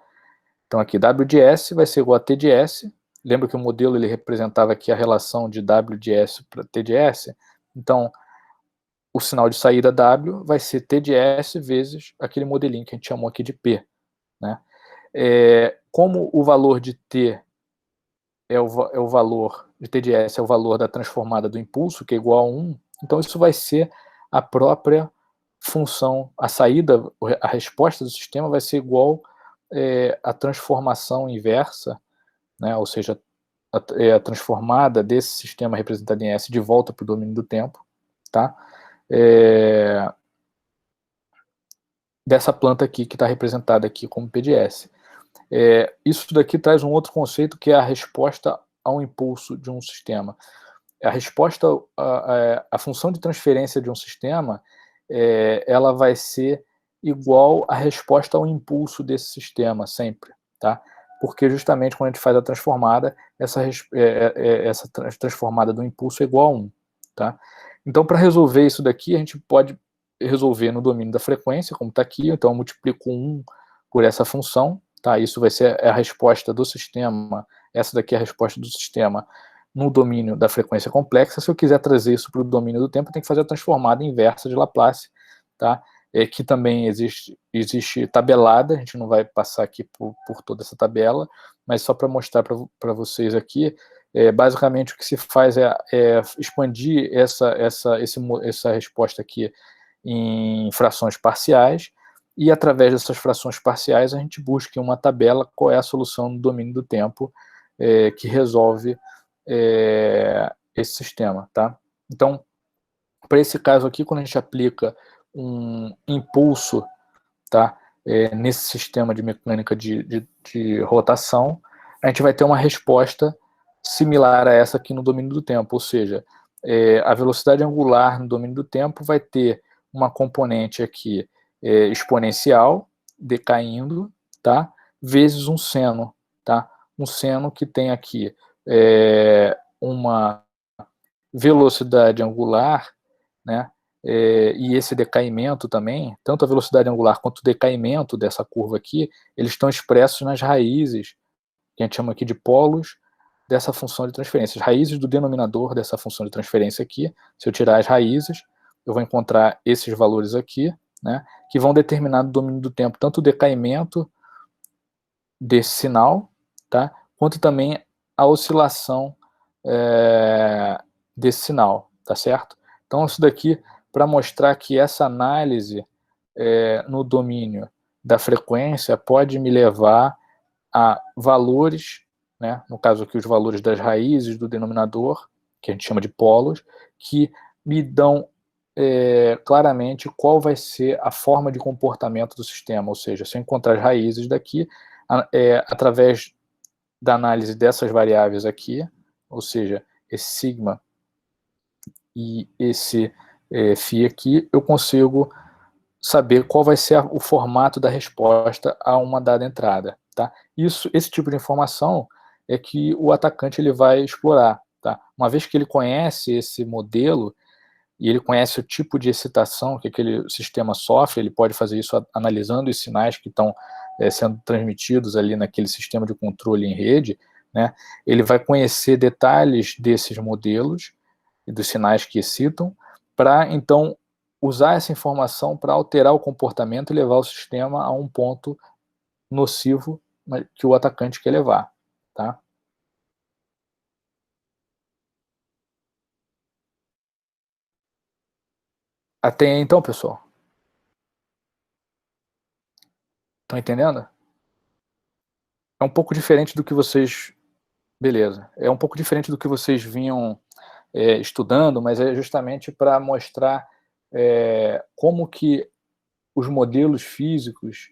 Então, aqui, W de S vai ser igual a T de S. Lembra que o modelo ele representava aqui a relação de W de S para T de S? Então, o sinal de saída W vai ser T de S vezes aquele modelinho que a gente chamou aqui de P. Né? Como o valor de T é o valor de T de S, é o valor da transformada do impulso, que é igual a 1, então isso vai ser a própria função, a saída, a resposta do sistema vai ser igual a transformação inversa, né, ou seja, a transformada desse sistema representado em S de volta para o domínio do tempo, tá? Dessa planta aqui, que está representada aqui como P de S. Isso daqui traz um outro conceito, que é a resposta ao impulso de um sistema. A resposta, a função de transferência de um sistema, ela vai ser igual à resposta ao impulso desse sistema, sempre. Tá? Porque justamente quando a gente faz a transformada, essa transformada do impulso é igual a 1. Tá? Então, para resolver isso daqui, a gente pode resolver no domínio da frequência, como está aqui. Então, eu multiplico 1 por essa função. Tá? Isso vai ser a resposta do sistema. Essa daqui é a resposta do sistema no domínio da frequência complexa. Se eu quiser trazer isso para o domínio do tempo, eu tenho que fazer a transformada inversa de Laplace, tá? Que também existe tabelada, a gente não vai passar aqui por toda essa tabela, mas só para mostrar para vocês aqui, basicamente o que se faz é expandir essa resposta aqui em frações parciais, e através dessas frações parciais a gente busca em uma tabela qual é a solução no domínio do tempo que resolve esse sistema. Tá? Então, para esse caso aqui, quando a gente aplica um impulso, tá, nesse sistema de mecânica de rotação, a gente vai ter uma resposta similar a essa aqui no domínio do tempo, ou seja, a velocidade angular no domínio do tempo vai ter uma componente aqui exponencial, decaindo, tá, vezes um seno, tá, um seno que tem aqui uma velocidade angular, né, e esse decaimento também, tanto a velocidade angular quanto o decaimento dessa curva aqui, eles estão expressos nas raízes, que a gente chama aqui de polos, dessa função de transferência. As raízes do denominador dessa função de transferência aqui, se eu tirar as raízes, eu vou encontrar esses valores aqui, né, que vão determinar no domínio do tempo tanto o decaimento desse sinal, tá, quanto também a oscilação desse sinal, tá certo? Então, isso daqui para mostrar que essa análise no domínio da frequência pode me levar a valores, né, no caso aqui os valores das raízes do denominador, que a gente chama de polos, que me dão claramente qual vai ser a forma de comportamento do sistema, ou seja, se eu encontrar as raízes daqui, através da análise dessas variáveis aqui, ou seja, esse sigma e esse φ aqui, eu consigo saber qual vai ser o formato da resposta a uma dada entrada. Tá? Esse tipo de informação é que o atacante ele vai explorar. Tá? Uma vez que ele conhece esse modelo e ele conhece o tipo de excitação que aquele sistema sofre, ele pode fazer isso analisando os sinais que estão sendo transmitidos ali naquele sistema de controle em rede, né? Ele vai conhecer detalhes desses modelos e dos sinais que excitam, para então usar essa informação para alterar o comportamento e levar o sistema a um ponto nocivo que o atacante quer levar. Tá? Até aí, então, pessoal. Estão entendendo? É um pouco diferente do que vocês Beleza. É um pouco diferente do que vocês vinham estudando, mas é justamente para mostrar como que os modelos físicos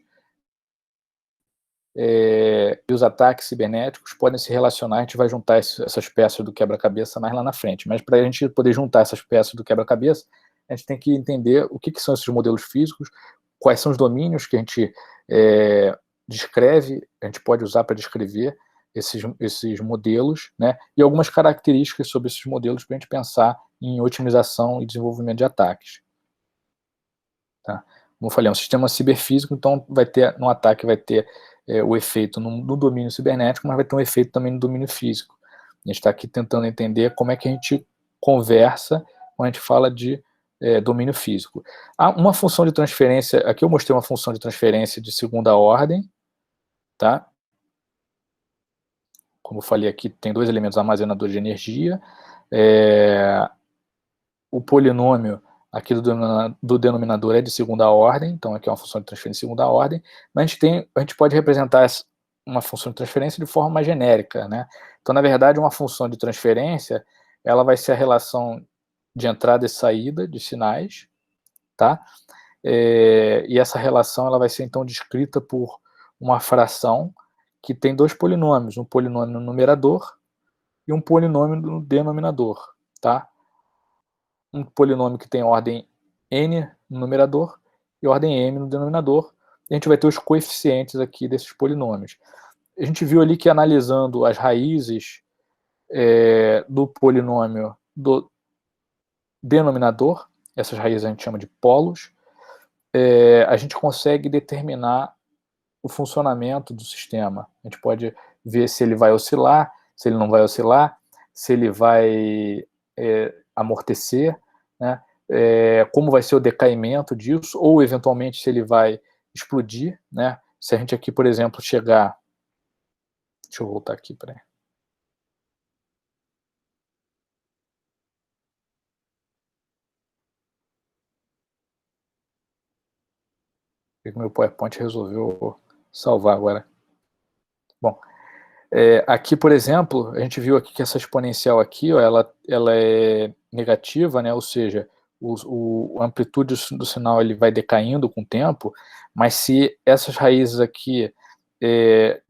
e os ataques cibernéticos podem se relacionar. A gente vai juntar essas peças do quebra-cabeça mais lá na frente, mas para a gente poder juntar essas peças do quebra-cabeça, a gente tem que entender o que são esses modelos físicos, quais são os domínios que a gente descreve, a gente pode usar para descrever esses modelos, né, e algumas características sobre esses modelos para a gente pensar em otimização e desenvolvimento de ataques. Tá? Como eu falei, é um sistema ciberfísico, então no ataque vai ter o efeito no domínio cibernético, mas vai ter um efeito também no domínio físico. A gente está aqui tentando entender como é que a gente conversa quando a gente fala de domínio físico. Há uma função de transferência, aqui eu mostrei uma função de transferência de segunda ordem, tá? Como eu falei aqui, tem dois elementos armazenadores de energia. O polinômio aqui do denominador é de segunda ordem, então aqui é uma função de transferência de segunda ordem, mas a gente pode representar uma função de transferência de forma mais genérica, né? Então, na verdade, uma função de transferência, ela vai ser a relação de entrada e saída de sinais, tá? E essa relação ela vai ser, então, descrita por uma fração que tem dois polinômios, um polinômio no numerador e um polinômio no denominador, tá? Um polinômio que tem ordem n no numerador e ordem m no denominador, e a gente vai ter os coeficientes aqui desses polinômios. A gente viu ali que analisando as raízes do polinômio do denominador, essas raízes a gente chama de polos, a gente consegue determinar o funcionamento do sistema. A gente pode ver se ele vai oscilar, se ele não vai oscilar, se ele vai amortecer, né? Como vai ser o decaimento disso, ou eventualmente se ele vai explodir, né? Se a gente aqui, por exemplo, chegar... Deixa eu voltar aqui, peraí. O meu PowerPoint resolveu salvar agora. Bom, aqui, por exemplo, a gente viu aqui que essa exponencial aqui, ó, ela é negativa, né? Ou seja, a amplitude do sinal ele vai decaindo com o tempo, mas se essas raízes aqui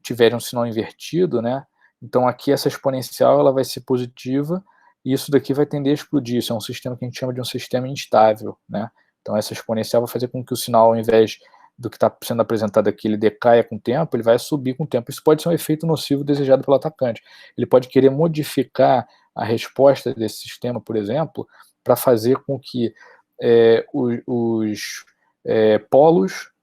tiverem um sinal invertido, né? Então aqui essa exponencial ela vai ser positiva e isso daqui vai tender a explodir. Isso é um sistema que a gente chama de um sistema instável, né? Então essa exponencial vai fazer com que o sinal, ao invés do que está sendo apresentado aqui, ele decaia com o tempo, ele vai subir com o tempo. Isso pode ser um efeito nocivo desejado pelo atacante. Ele pode querer modificar a resposta desse sistema, por exemplo, para fazer com que os polos,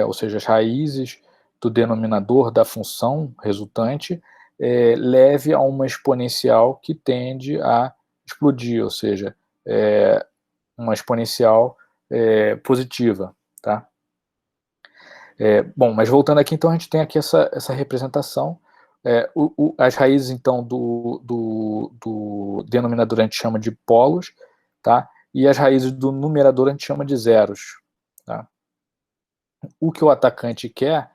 ou seja, as raízes do denominador da função resultante, leve a uma exponencial que tende a explodir, ou seja, uma exponencial positiva, tá? Bom, mas voltando aqui, então a gente tem aqui essa representação. As raízes, então, do denominador a gente chama de polos, tá? E as raízes do numerador a gente chama de zeros, tá? O que o atacante quer,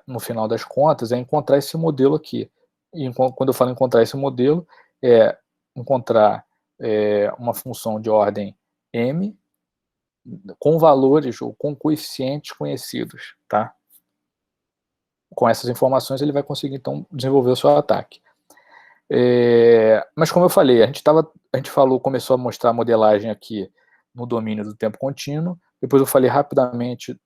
no final das contas, é encontrar esse modelo aqui. E quando eu falo encontrar esse modelo, é encontrar uma função de ordem m, com valores ou com coeficientes conhecidos, tá? Com essas informações ele vai conseguir então desenvolver o seu ataque. Mas como eu falei, a gente começou a mostrar a modelagem aqui no domínio do tempo contínuo. Depois eu falei rapidamente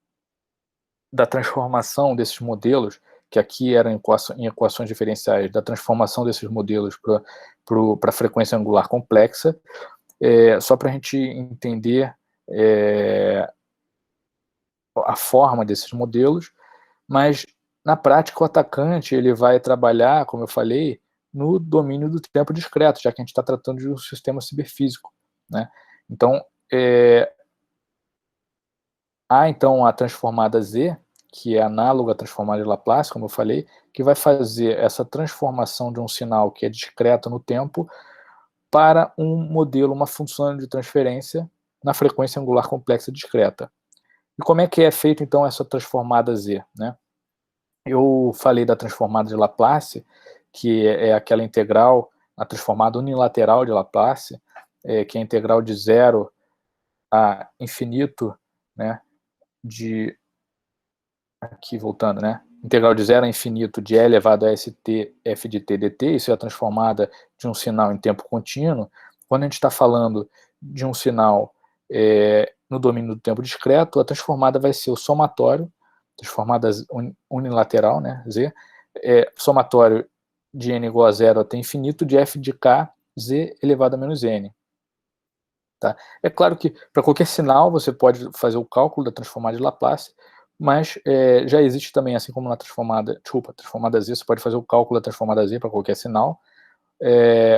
da transformação desses modelos, que aqui eram em equações diferenciais, da transformação desses modelos para a frequência angular complexa, só para a gente entender a forma desses modelos, mas na prática o atacante ele vai trabalhar, como eu falei, no domínio do tempo discreto, já que a gente está tratando de um sistema ciberfísico, né? Então, há então a transformada Z, que é análoga à transformada de Laplace, como eu falei, que vai fazer essa transformação de um sinal que é discreto no tempo para um modelo, uma função de transferência na frequência angular complexa discreta. E como é que é feita, então, essa transformada Z, né? Eu falei da transformada de Laplace, que é aquela integral, a transformada unilateral de Laplace, que é a integral de 0 a infinito, né, aqui voltando, né, integral de 0 a infinito de e elevado a st f de t dt, isso é a transformada de um sinal em tempo contínuo. Quando a gente está falando de um sinal no domínio do tempo discreto, a transformada vai ser o somatório, transformada unilateral, né, z, somatório de n igual a 0 até infinito de f de k, z elevado a menos n. Tá? É claro que para qualquer sinal você pode fazer o cálculo da transformada de Laplace, mas já existe também, assim como na transformada z, você pode fazer o cálculo da transformada z para qualquer sinal,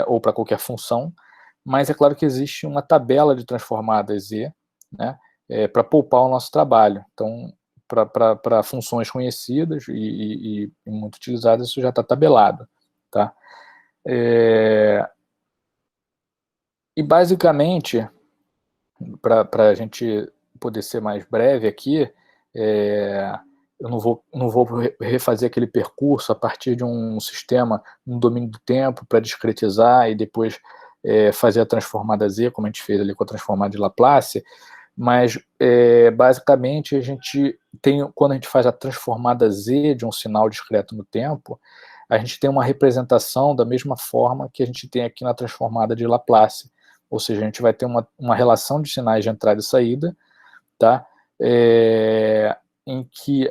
ou para qualquer função, mas é claro que existe uma tabela de transformadas z, né, para poupar o nosso trabalho. Então, para funções conhecidas e muito utilizadas, isso já está tabelado. Tá? E basicamente, para a gente poder ser mais breve aqui, eu não vou refazer aquele percurso a partir de um sistema no domínio do tempo para discretizar e depois fazer a transformada z, como a gente fez ali com a transformada de Laplace, mas basicamente a gente tem, quando a gente faz a transformada z de um sinal discreto no tempo, a gente tem uma representação da mesma forma que a gente tem aqui na transformada de Laplace, ou seja, a gente vai ter uma relação de sinais de entrada e saída, tá? Em que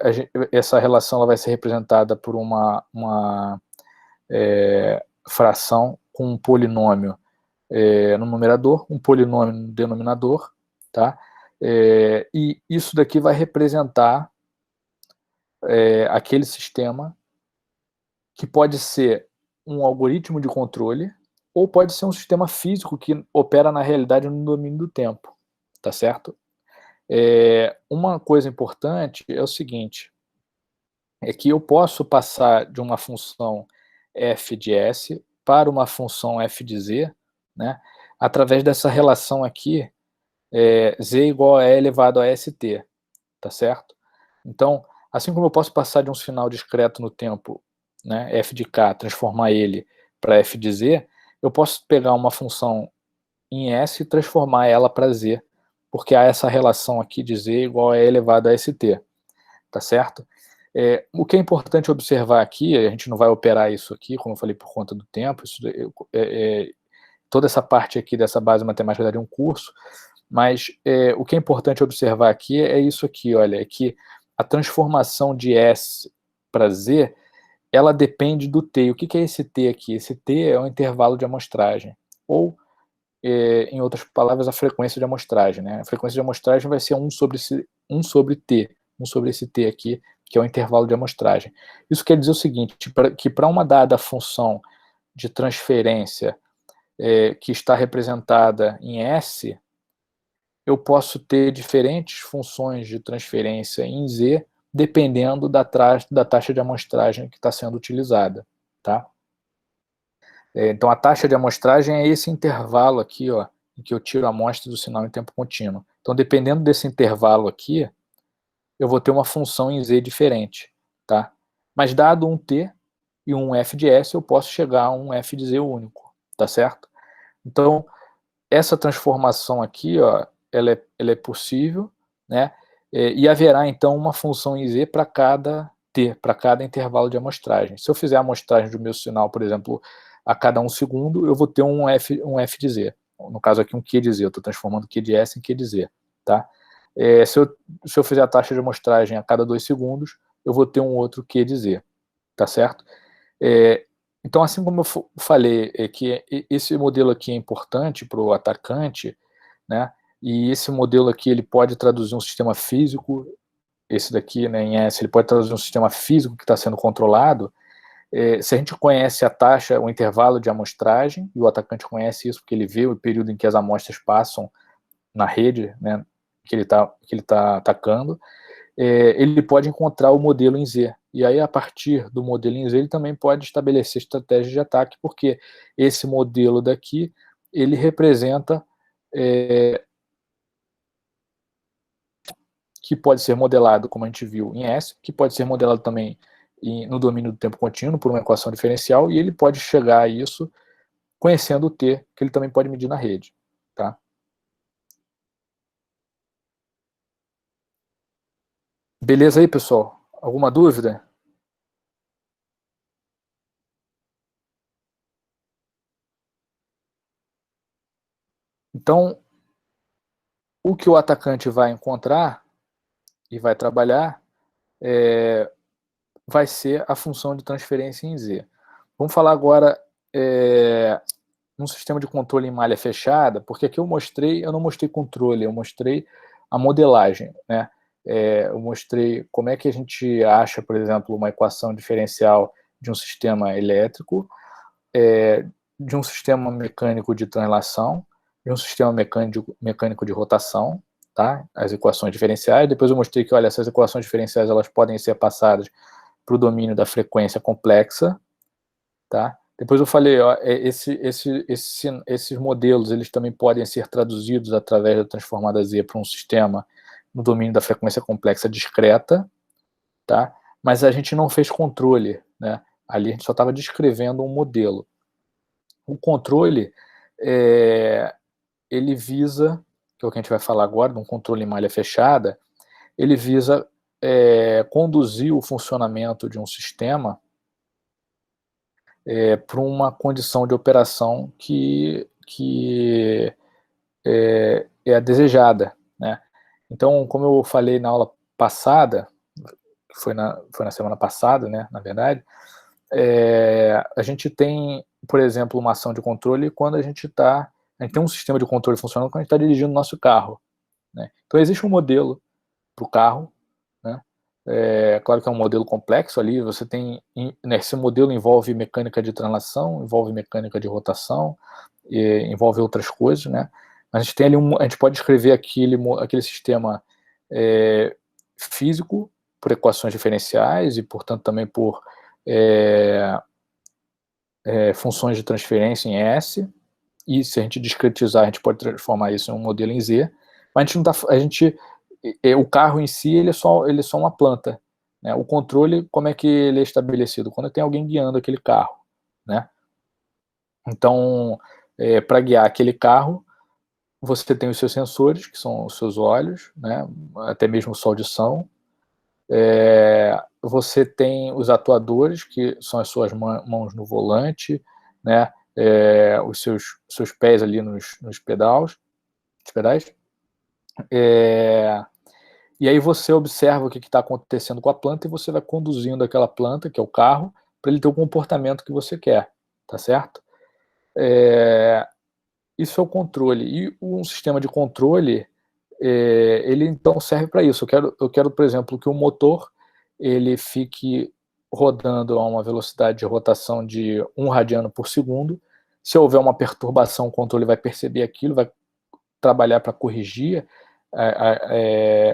essa relação ela vai ser representada por uma fração com um polinômio no numerador, um polinômio no denominador, tá? E isso daqui vai representar aquele sistema que pode ser um algoritmo de controle ou pode ser um sistema físico que opera na realidade no domínio do tempo, tá certo? Uma coisa importante é o seguinte, é que eu posso passar de uma função f de s para uma função f de z, né, através dessa relação aqui, z igual a e elevado a st, tá certo? Então, assim como eu posso passar de um sinal discreto no tempo, né, f de k, transformar ele para f de z, eu posso pegar uma função em s e transformar ela para z, porque há essa relação aqui de z igual a e elevado a st, tá certo? O que é importante observar aqui, a gente não vai operar isso aqui, como eu falei, por conta do tempo, toda essa parte aqui dessa base matemática daria um curso, mas o que é importante observar aqui é isso aqui, olha, é que a transformação de S para Z, ela depende do T. O que é esse T aqui? Esse T é o intervalo de amostragem, ou, em outras palavras, a frequência de amostragem. Né? A frequência de amostragem vai ser 1 sobre T, 1 sobre esse T aqui, que é o intervalo de amostragem. Isso quer dizer o seguinte, que para uma dada função de transferência que está representada em S, eu posso ter diferentes funções de transferência em Z, dependendo da taxa de amostragem que está sendo utilizada. Tá? Então, a taxa de amostragem é esse intervalo aqui, ó, em que eu tiro a amostra do sinal em tempo contínuo. Então, dependendo desse intervalo aqui, eu vou ter uma função em Z diferente. Tá? Mas, dado um T e um f de S, eu posso chegar a um f de Z único. Tá certo? Então, essa transformação aqui, ó, ela é possível, né? E haverá, então, uma função em Z para cada T, para cada intervalo de amostragem. Se eu fizer a amostragem do meu sinal, por exemplo, a cada 1 segundo, eu vou ter um f de Z. No caso aqui, um Q de Z. Eu estou transformando Q de S em Q de Z. Tá? Se eu fizer a taxa de amostragem a cada 2 segundos, eu vou ter um outro Q de Z. Tá certo? Então, assim como eu falei, que esse modelo aqui é importante para o atacante, né? E esse modelo aqui ele pode traduzir um sistema físico, esse daqui, né, em S, ele pode traduzir um sistema físico que está sendo controlado. Se a gente conhece a taxa, o intervalo de amostragem, e o atacante conhece isso porque ele vê o período em que as amostras passam na rede, né, que ele tá atacando, ele pode encontrar o modelo em Z. E aí, a partir do modelo em Z, ele também pode estabelecer estratégias de ataque, porque esse modelo daqui, ele representa que pode ser modelado, como a gente viu, em S, que pode ser modelado também no domínio do tempo contínuo por uma equação diferencial, e ele pode chegar a isso conhecendo o T, que ele também pode medir na rede. Tá? Beleza aí, pessoal? Alguma dúvida? Então, o que o atacante vai encontrar e vai trabalhar vai ser a função de transferência em Z. Vamos falar agora num sistema de controle em malha fechada, porque aqui eu não mostrei controle, eu mostrei a modelagem, né? Eu mostrei como é que a gente acha, por exemplo, uma equação diferencial de um sistema elétrico, de um sistema mecânico de translação, de um sistema mecânico de rotação, tá? As equações diferenciais. Depois eu mostrei que, olha, essas equações diferenciais elas podem ser passadas para o domínio da frequência complexa, tá? Depois eu falei, ó, esses modelos eles também podem ser traduzidos através da transformada Z para um sistema no domínio da frequência complexa discreta, tá? Mas a gente não fez controle, né? Ali a gente só estava descrevendo um modelo. O controle, ele visa, que é o que a gente vai falar agora, de um controle em malha fechada, ele visa conduzir o funcionamento de um sistema para uma condição de operação que é a desejada, né? Então, como eu falei na aula passada, que foi na semana passada, né, na verdade, a gente tem, por exemplo, uma ação de controle quando a gente tem um sistema de controle funcionando quando a gente está dirigindo o nosso carro, né? Então, existe um modelo para o carro, né? Claro que é um modelo complexo ali, você tem, né, esse modelo envolve mecânica de translação, envolve mecânica de rotação, envolve outras coisas, né? A gente tem ali a gente pode escrever aquele sistema físico por equações diferenciais e, portanto, também por funções de transferência em S, e se a gente discretizar, a gente pode transformar isso em um modelo em Z, mas o carro em si ele é só uma planta, né? O controle, como é que ele é estabelecido? Quando tem alguém guiando aquele carro, né? Então, para guiar aquele carro, você tem os seus sensores, que são os seus olhos, né? Até mesmo sua audição. Você tem os atuadores, que são as suas mãos no volante, né? Os seus pés ali nos pedais. E aí você observa o que está acontecendo com a planta e você vai conduzindo aquela planta, que é o carro, para ele ter o comportamento que você quer, tá certo? Isso é o controle. E um sistema de controle, ele então serve para isso. Eu quero, por exemplo, que o motor ele fique rodando a uma velocidade de rotação de 1 radiano por segundo. Se houver uma perturbação, o controle vai perceber aquilo, vai trabalhar para corrigir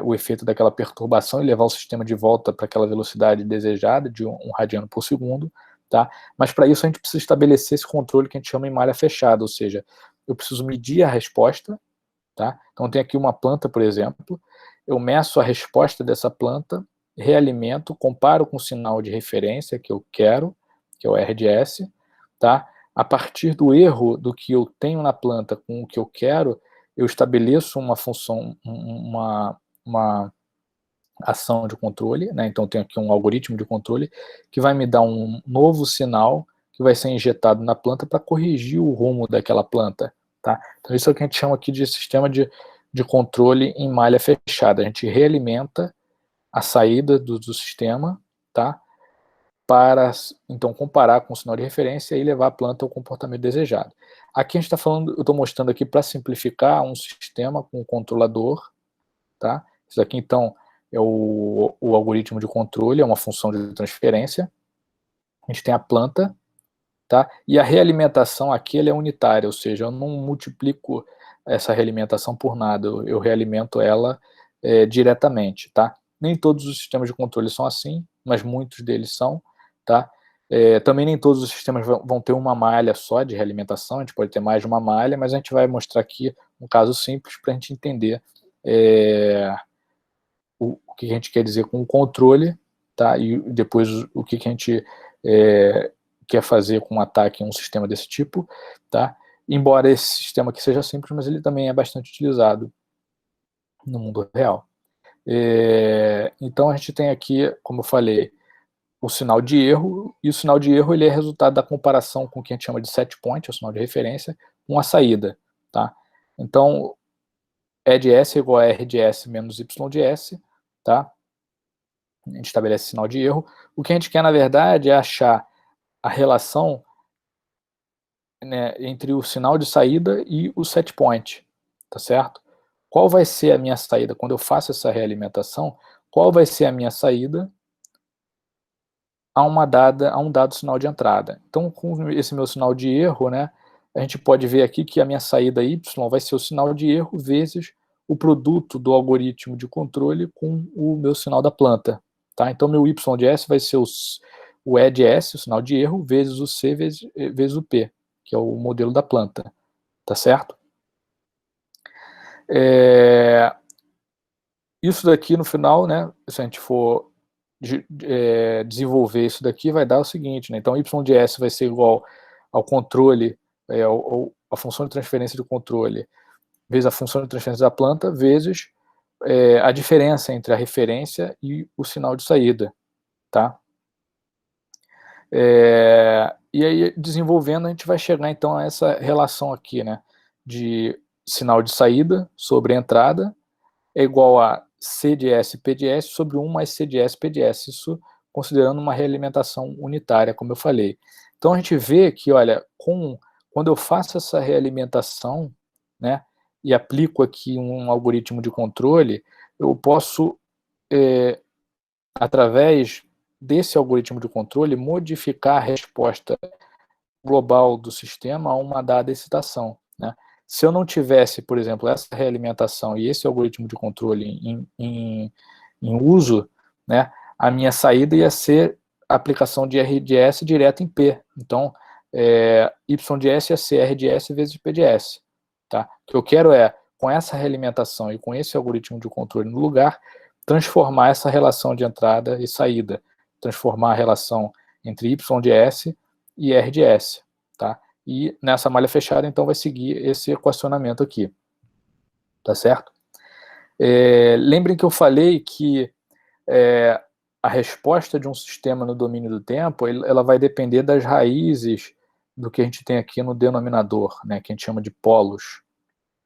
o efeito daquela perturbação e levar o sistema de volta para aquela velocidade desejada de 1 radiano por segundo, tá? Mas para isso a gente precisa estabelecer esse controle que a gente chama em malha fechada, ou seja, eu preciso medir a resposta, tá? Então tem aqui uma planta, por exemplo, eu meço a resposta dessa planta, realimento, comparo com o sinal de referência que eu quero, que é o RDS, tá? A partir do erro do que eu tenho na planta com o que eu quero, eu estabeleço uma função, uma ação de controle, né? Então tem aqui um algoritmo de controle que vai me dar um novo sinal que vai ser injetado na planta para corrigir o rumo daquela planta, tá? Então isso é o que a gente chama aqui de sistema de controle em malha fechada. A gente realimenta a saída do sistema, tá? Para, então, comparar com o sinal de referência e levar a planta ao comportamento desejado. Aqui a gente está falando, eu estou mostrando aqui para simplificar um sistema com um controlador, tá? Isso aqui, então, é o algoritmo de controle, é uma função de transferência. A gente tem a planta, tá? E a realimentação aqui ela é unitária, ou seja, eu não multiplico essa realimentação por nada, eu realimento ela diretamente, tá? Nem todos os sistemas de controle são assim, mas muitos deles são, tá? Também nem todos os sistemas vão ter uma malha só de realimentação, a gente pode ter mais de uma malha, mas a gente vai mostrar aqui um caso simples para a gente entender o que a gente quer dizer com o controle, tá? E depois o que a gente quer fazer com um ataque em um sistema desse tipo, tá? Embora esse sistema aqui seja simples, mas ele também é bastante utilizado no mundo real. Então a gente tem aqui, como eu falei, o sinal de erro, e o sinal de erro ele é resultado da comparação com o que a gente chama de set point, é o sinal de referência, com a saída, tá? Então, E de S é igual a R de S menos Y de S, tá? A gente estabelece sinal de erro. O que a gente quer, na verdade, é achar a relação, né, entre o sinal de saída e o set point, tá certo? Qual vai ser a minha saída? Quando eu faço essa realimentação, qual vai ser a minha saída a um dado sinal de entrada? Então, com esse meu sinal de erro, né, a gente pode ver aqui que a minha saída Y vai ser o sinal de erro vezes o produto do algoritmo de controle com o meu sinal da planta. Tá? Então, meu Y de S vai ser o E de S, o sinal de erro, vezes o C vezes o P, que é o modelo da planta. Tá certo? Isso daqui, no final, né, se a gente for desenvolver isso daqui, vai dar o seguinte, né? Então, Y de S vai ser igual ao controle, a função de transferência de controle, vezes a função de transferência da planta, vezes a diferença entre a referência e o sinal de saída, tá? E aí, desenvolvendo, a gente vai chegar, então, a essa relação aqui, né, de sinal de saída sobre a entrada é igual a C de S P de S sobre 1 mais C de S P de S, isso considerando uma realimentação unitária, como eu falei. Então, a gente vê que, olha, quando eu faço essa realimentação, né, e aplico aqui um algoritmo de controle, eu posso, através desse algoritmo de controle, modificar a resposta global do sistema a uma dada excitação, né? Se eu não tivesse, por exemplo, essa realimentação e esse algoritmo de controle em uso, né, a minha saída ia ser a aplicação de R de S direto em P. Então, Y de S ia ser R de S vezes P de S. Tá? O que eu quero é, com essa realimentação e com esse algoritmo de controle no lugar, transformar essa relação de entrada e saída, transformar a relação entre Y de S e R de S. Tá? E nessa malha fechada, então, vai seguir esse equacionamento aqui. Tá certo? Lembrem que eu falei que a resposta de um sistema no domínio do tempo, ela vai depender das raízes do que a gente tem aqui no denominador, né, que a gente chama de polos.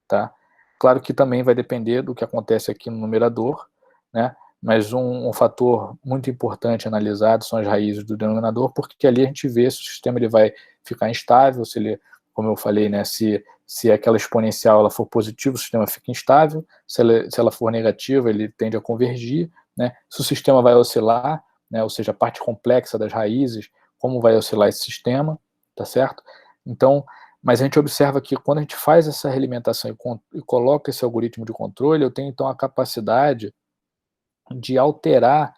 Tá? Claro que também vai depender do que acontece aqui no numerador, né, mas um fator muito importante analisado são as raízes do denominador, porque ali a gente vê se o sistema ele vai ficar instável, se ele, como eu falei, né, se aquela exponencial ela for positiva, o sistema fica instável, se ela for negativa, ele tende a convergir, né, se o sistema vai oscilar, né, ou seja, a parte complexa das raízes, como vai oscilar esse sistema, tá certo? Então, mas a gente observa que quando a gente faz essa realimentação e coloca esse algoritmo de controle, eu tenho então a capacidade de alterar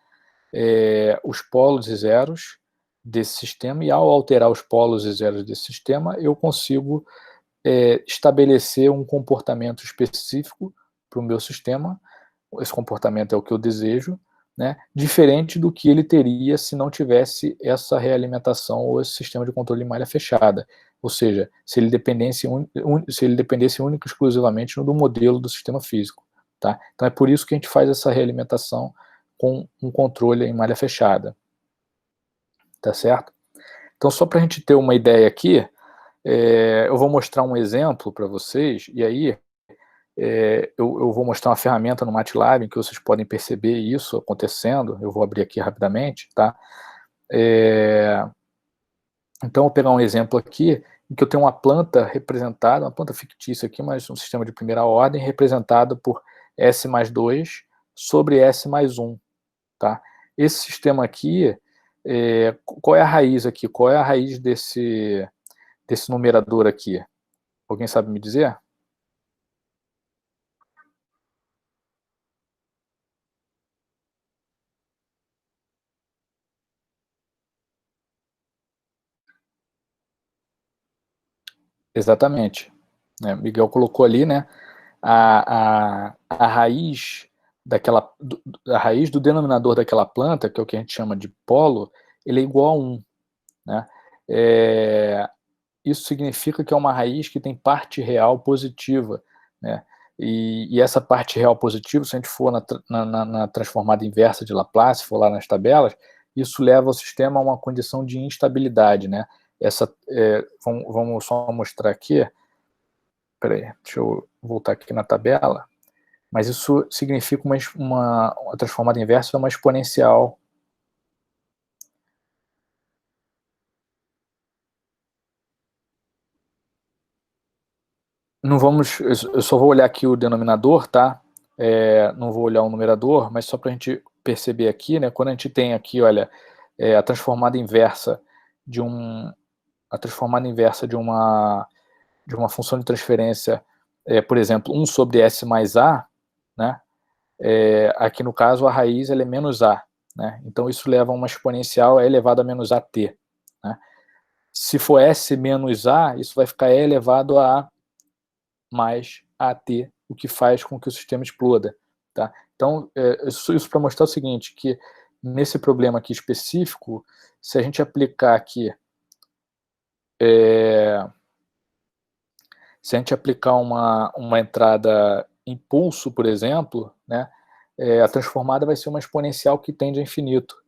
os polos e zeros desse sistema, e ao alterar os polos e zeros desse sistema, eu consigo estabelecer um comportamento específico para o meu sistema. Esse comportamento é o que eu desejo, né, diferente do que ele teria se não tivesse essa realimentação ou esse sistema de controle em malha fechada. Ou seja, se ele dependesse única e exclusivamente do modelo do sistema físico. Tá? Então é por isso que a gente faz essa realimentação com um controle em malha fechada. Tá certo? Então, só para a gente ter uma ideia aqui, eu vou mostrar um exemplo para vocês, e aí eu vou mostrar uma ferramenta no MATLAB em que vocês podem perceber isso acontecendo. Eu vou abrir aqui rapidamente, tá? Então, eu vou pegar um exemplo aqui em que eu tenho uma planta representada, uma planta fictícia aqui, mas um sistema de primeira ordem representado por S mais 2 sobre S mais 1, tá? Esse sistema aqui, qual é a raiz aqui? Qual é a raiz desse numerador aqui? Alguém sabe me dizer? Exatamente. Miguel colocou ali, né, a raiz a raiz do denominador daquela planta, que é o que a gente chama de polo, ele é igual a 1. Né? Isso significa que é uma raiz que tem parte real positiva. Né? E essa parte real positiva, se a gente for na transformada inversa de Laplace, for lá nas tabelas, isso leva o sistema a uma condição de instabilidade. Né? Vamos só mostrar aqui. Peraí, deixa eu voltar aqui na tabela. Mas isso significa uma transformada inversa é uma exponencial. Não vamos, eu só vou olhar aqui o denominador, tá? Não vou olhar o numerador, mas só para a gente perceber aqui, né? Quando a gente tem aqui, olha, a transformada inversa de uma função de transferência, por exemplo, 1 sobre S mais A, né? Aqui no caso a raiz ela é menos A, né? Então isso leva a uma exponencial E elevado a menos AT, né? Se for S menos A, isso vai ficar E elevado a A mais AT, o que faz com que o sistema exploda. Tá? Então, isso para mostrar o seguinte, que nesse problema aqui específico, se a gente aplicar aqui, se a gente aplicar uma entrada impulso, por exemplo, né, a transformada vai ser uma exponencial que tende a infinito,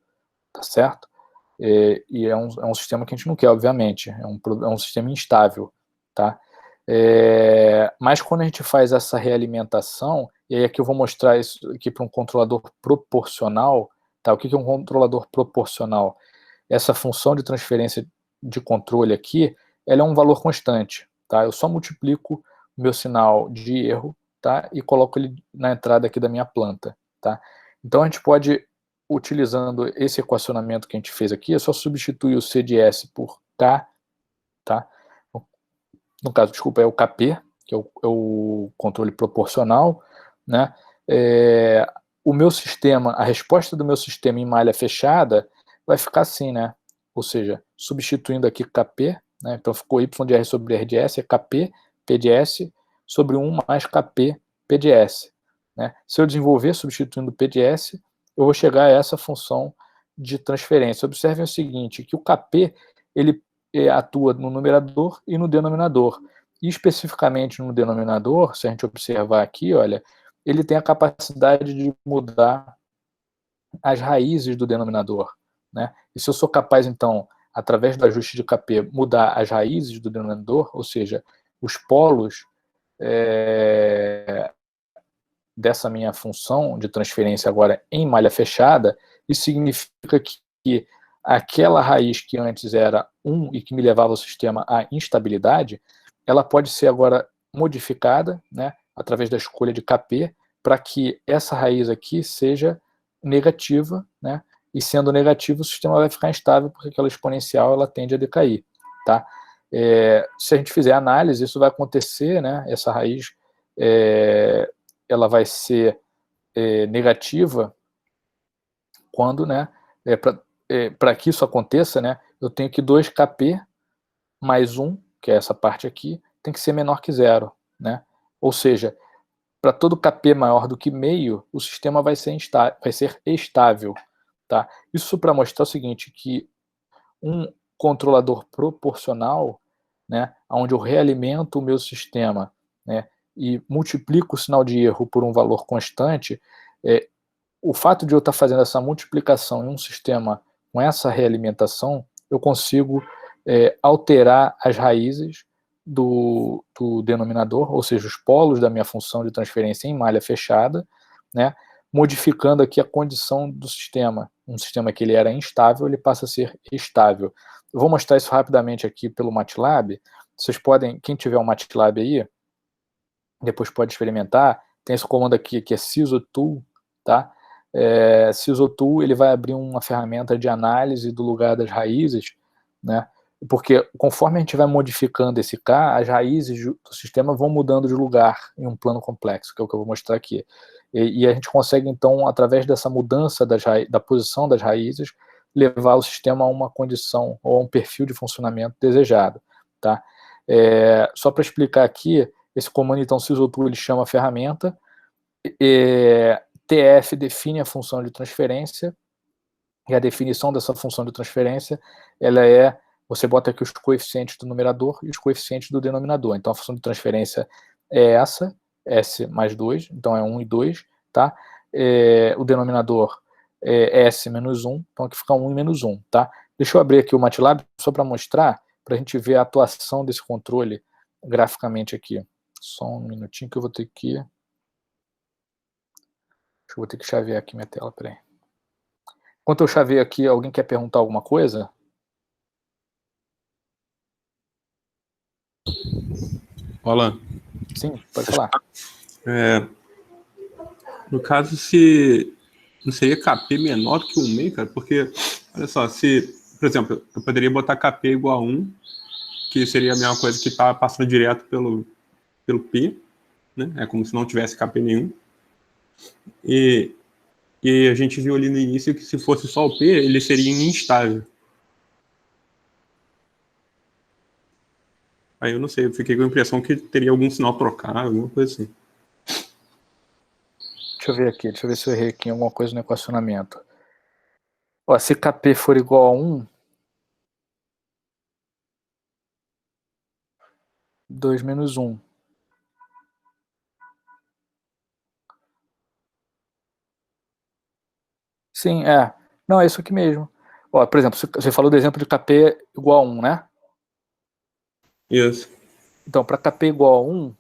tá certo? E é um sistema que a gente não quer, obviamente, é um sistema instável, tá? Mas quando a gente faz essa realimentação, e aí aqui eu vou mostrar isso aqui para um controlador proporcional, tá? O que é um controlador proporcional? Essa função de transferência de controle aqui, ela é um valor constante, tá? Eu só multiplico o meu sinal de erro, tá? E coloco ele na entrada aqui da minha planta, tá? Então a gente pode, utilizando esse equacionamento que a gente fez aqui, é só substituir o C de S por K, tá? No caso, desculpa, é o KP, que é o controle proporcional, né? O meu sistema, a resposta do meu sistema em malha fechada vai ficar assim, né? Ou seja, substituindo aqui KP, né? Então ficou Y de R sobre R de S, é KP, P de S, sobre 1 mais KP, P de S. Né? Se eu desenvolver substituindo P de S, eu vou chegar a essa função de transferência. Observem o seguinte, que o KP, ele atua no numerador e no denominador. E especificamente no denominador, se a gente observar aqui, olha, ele tem a capacidade de mudar as raízes do denominador. Né? E se eu sou capaz, então, através do ajuste de KP, mudar as raízes do denominador, ou seja, os polos dessa minha função de transferência agora em malha fechada, isso significa que aquela raiz que antes era 1 e que me levava o sistema à instabilidade, ela pode ser agora modificada, né, através da escolha de KP, para que essa raiz aqui seja negativa, né, e sendo negativa o sistema vai ficar instável porque aquela exponencial ela tende a decair. Tá? Se a gente fizer análise, isso vai acontecer, né, essa raiz ela vai ser negativa quando, né, para que isso aconteça, né, eu tenho que 2kp mais 1, que é essa parte aqui, tem que ser menor que 0. Né? Ou seja, para todo kp maior do que meio, o sistema vai ser estável. Tá? Isso para mostrar o seguinte, que um controlador proporcional, né, onde eu realimento o meu sistema, né, e multiplico o sinal de erro por um valor constante, o fato de eu estar fazendo essa multiplicação em um sistema com essa realimentação, eu consigo alterar as raízes do denominador, ou seja, os polos da minha função de transferência em malha fechada, né, modificando aqui a condição do sistema. Um sistema que ele era instável, ele passa a ser estável. Eu vou mostrar isso rapidamente aqui pelo MATLAB. Vocês podem, quem tiver um MATLAB aí, depois pode experimentar. Tem esse comando aqui que é SysOtool, tá? SysOtool, ele vai abrir uma ferramenta de análise do lugar das raízes, né? Porque conforme a gente vai modificando esse K, as raízes do sistema vão mudando de lugar em um plano complexo, que é o que eu vou mostrar aqui. E a gente consegue, então, através dessa mudança da posição das raízes, levar o sistema a uma condição ou a um perfil de funcionamento desejado. Tá? Só para explicar aqui, esse comando, então, SysOtool, ele chama a ferramenta, TF define a função de transferência, e a definição dessa função de transferência, ela é, você bota aqui os coeficientes do numerador e os coeficientes do denominador. Então, a função de transferência é essa, S mais 2, então é 1 e 2, tá? O denominador é S menos 1, então aqui fica 1 e menos 1, tá? Deixa eu abrir aqui o MATLAB só para mostrar, para a gente ver a atuação desse controle graficamente aqui. Só um minutinho que eu vou ter que... Eu vou ter que chavear aqui minha tela, peraí. Enquanto eu chaveio aqui, alguém quer perguntar alguma coisa? Olá. Sim, pode falar. No caso, se não seria KP menor do que 1,5, cara? Porque, olha só, se, por exemplo, eu poderia botar KP igual a 1, que seria a mesma coisa que está passando direto pelo P, né? É como se não tivesse KP nenhum. E a gente viu ali no início que se fosse só o P, ele seria instável. Aí eu não sei, eu fiquei com a impressão que teria algum sinal trocado, alguma coisa assim. Deixa eu ver aqui, deixa eu ver se eu errei aqui em alguma coisa no equacionamento. Ó, se KP for igual a 1, 2 menos 1. Sim, é. Não, é isso aqui mesmo. Ó, por exemplo, você falou do exemplo de KP igual a 1, né? Isso. Então, para KP igual a 1,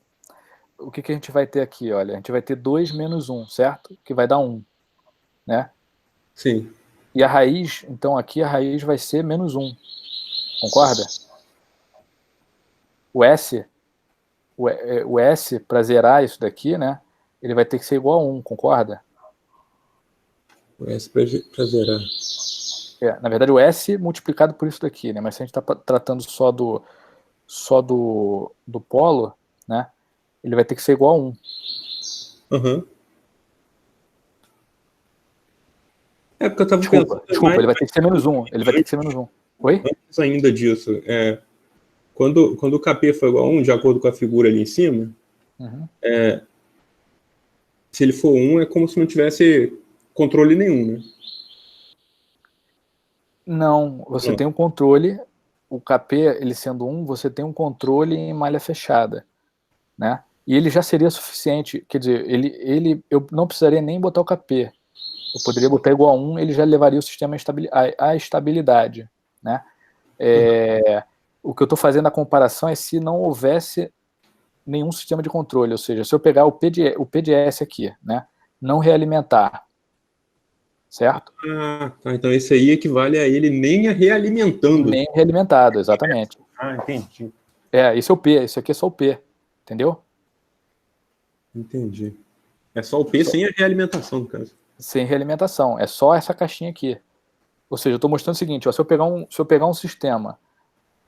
o que a gente vai ter aqui? Olha, a gente vai ter 2 menos 1, certo? Que vai dar 1, né? Sim. E a raiz, então aqui a raiz vai ser menos 1. Concorda? O S para zerar isso daqui, né? Ele vai ter que ser igual a 1, concorda? O S para zerar. Na verdade, o S multiplicado por isso daqui, né? Mas se a gente está tratando só do polo, né? Ele vai ter que ser igual a 1. Uhum. É porque eu estava Desculpa, ele vai ter que ser menos 1. Ele vai ter que ser menos 1. Oi? Antes ainda disso, quando o KP for igual a 1, de acordo com a figura ali em cima, se ele for 1, é como se não tivesse controle nenhum, né? Não, você tem um controle, o KP, ele sendo 1, você tem um controle em malha fechada, né? E ele já seria suficiente, quer dizer, eu não precisaria nem botar o KP. Eu poderia botar igual a 1, ele já levaria o sistema à estabilidade, né? O que eu estou fazendo a comparação é se não houvesse nenhum sistema de controle, ou seja, se eu pegar o PDS aqui, né, não realimentar, certo? Ah, tá. Então esse aí equivale a ele nem realimentando. Nem realimentado, exatamente. Ah, entendi. Esse é o P, esse aqui é só o P, entendeu? Entendi. É só o P sem a realimentação, no caso. Sem realimentação, é só essa caixinha aqui. Ou seja, eu estou mostrando o seguinte, ó, se eu pegar um sistema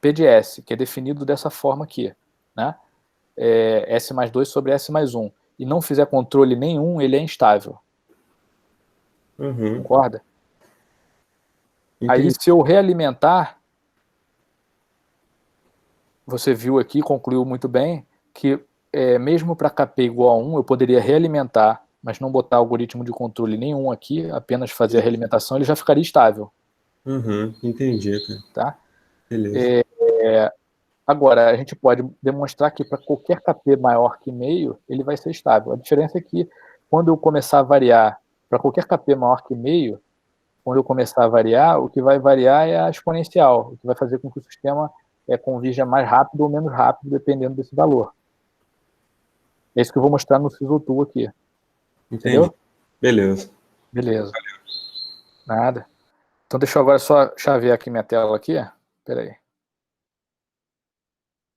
PDS, que é definido dessa forma aqui, né? S mais 2 sobre S mais 1, e não fizer controle nenhum, ele é instável. Concorda? Entendi. Aí, se eu realimentar, você viu aqui, concluiu muito bem, que mesmo para KP igual a 1, eu poderia realimentar, mas não botar algoritmo de controle nenhum aqui, apenas fazer a realimentação, ele já ficaria estável. Entendi, cara. Tá? Beleza. Agora, a gente pode demonstrar que para qualquer KP maior que meio, ele vai ser estável. A diferença é que, quando eu começar a variar, para qualquer KP maior que meio, quando eu começar a variar, o que vai variar é a exponencial, o que vai fazer com que o sistema convirja mais rápido ou menos rápido, dependendo desse valor. É isso que eu vou mostrar no SysOtool aqui. Entendeu? Beleza. Beleza. Nada. Então deixa eu agora só chavear aqui minha tela aqui. Espera aí.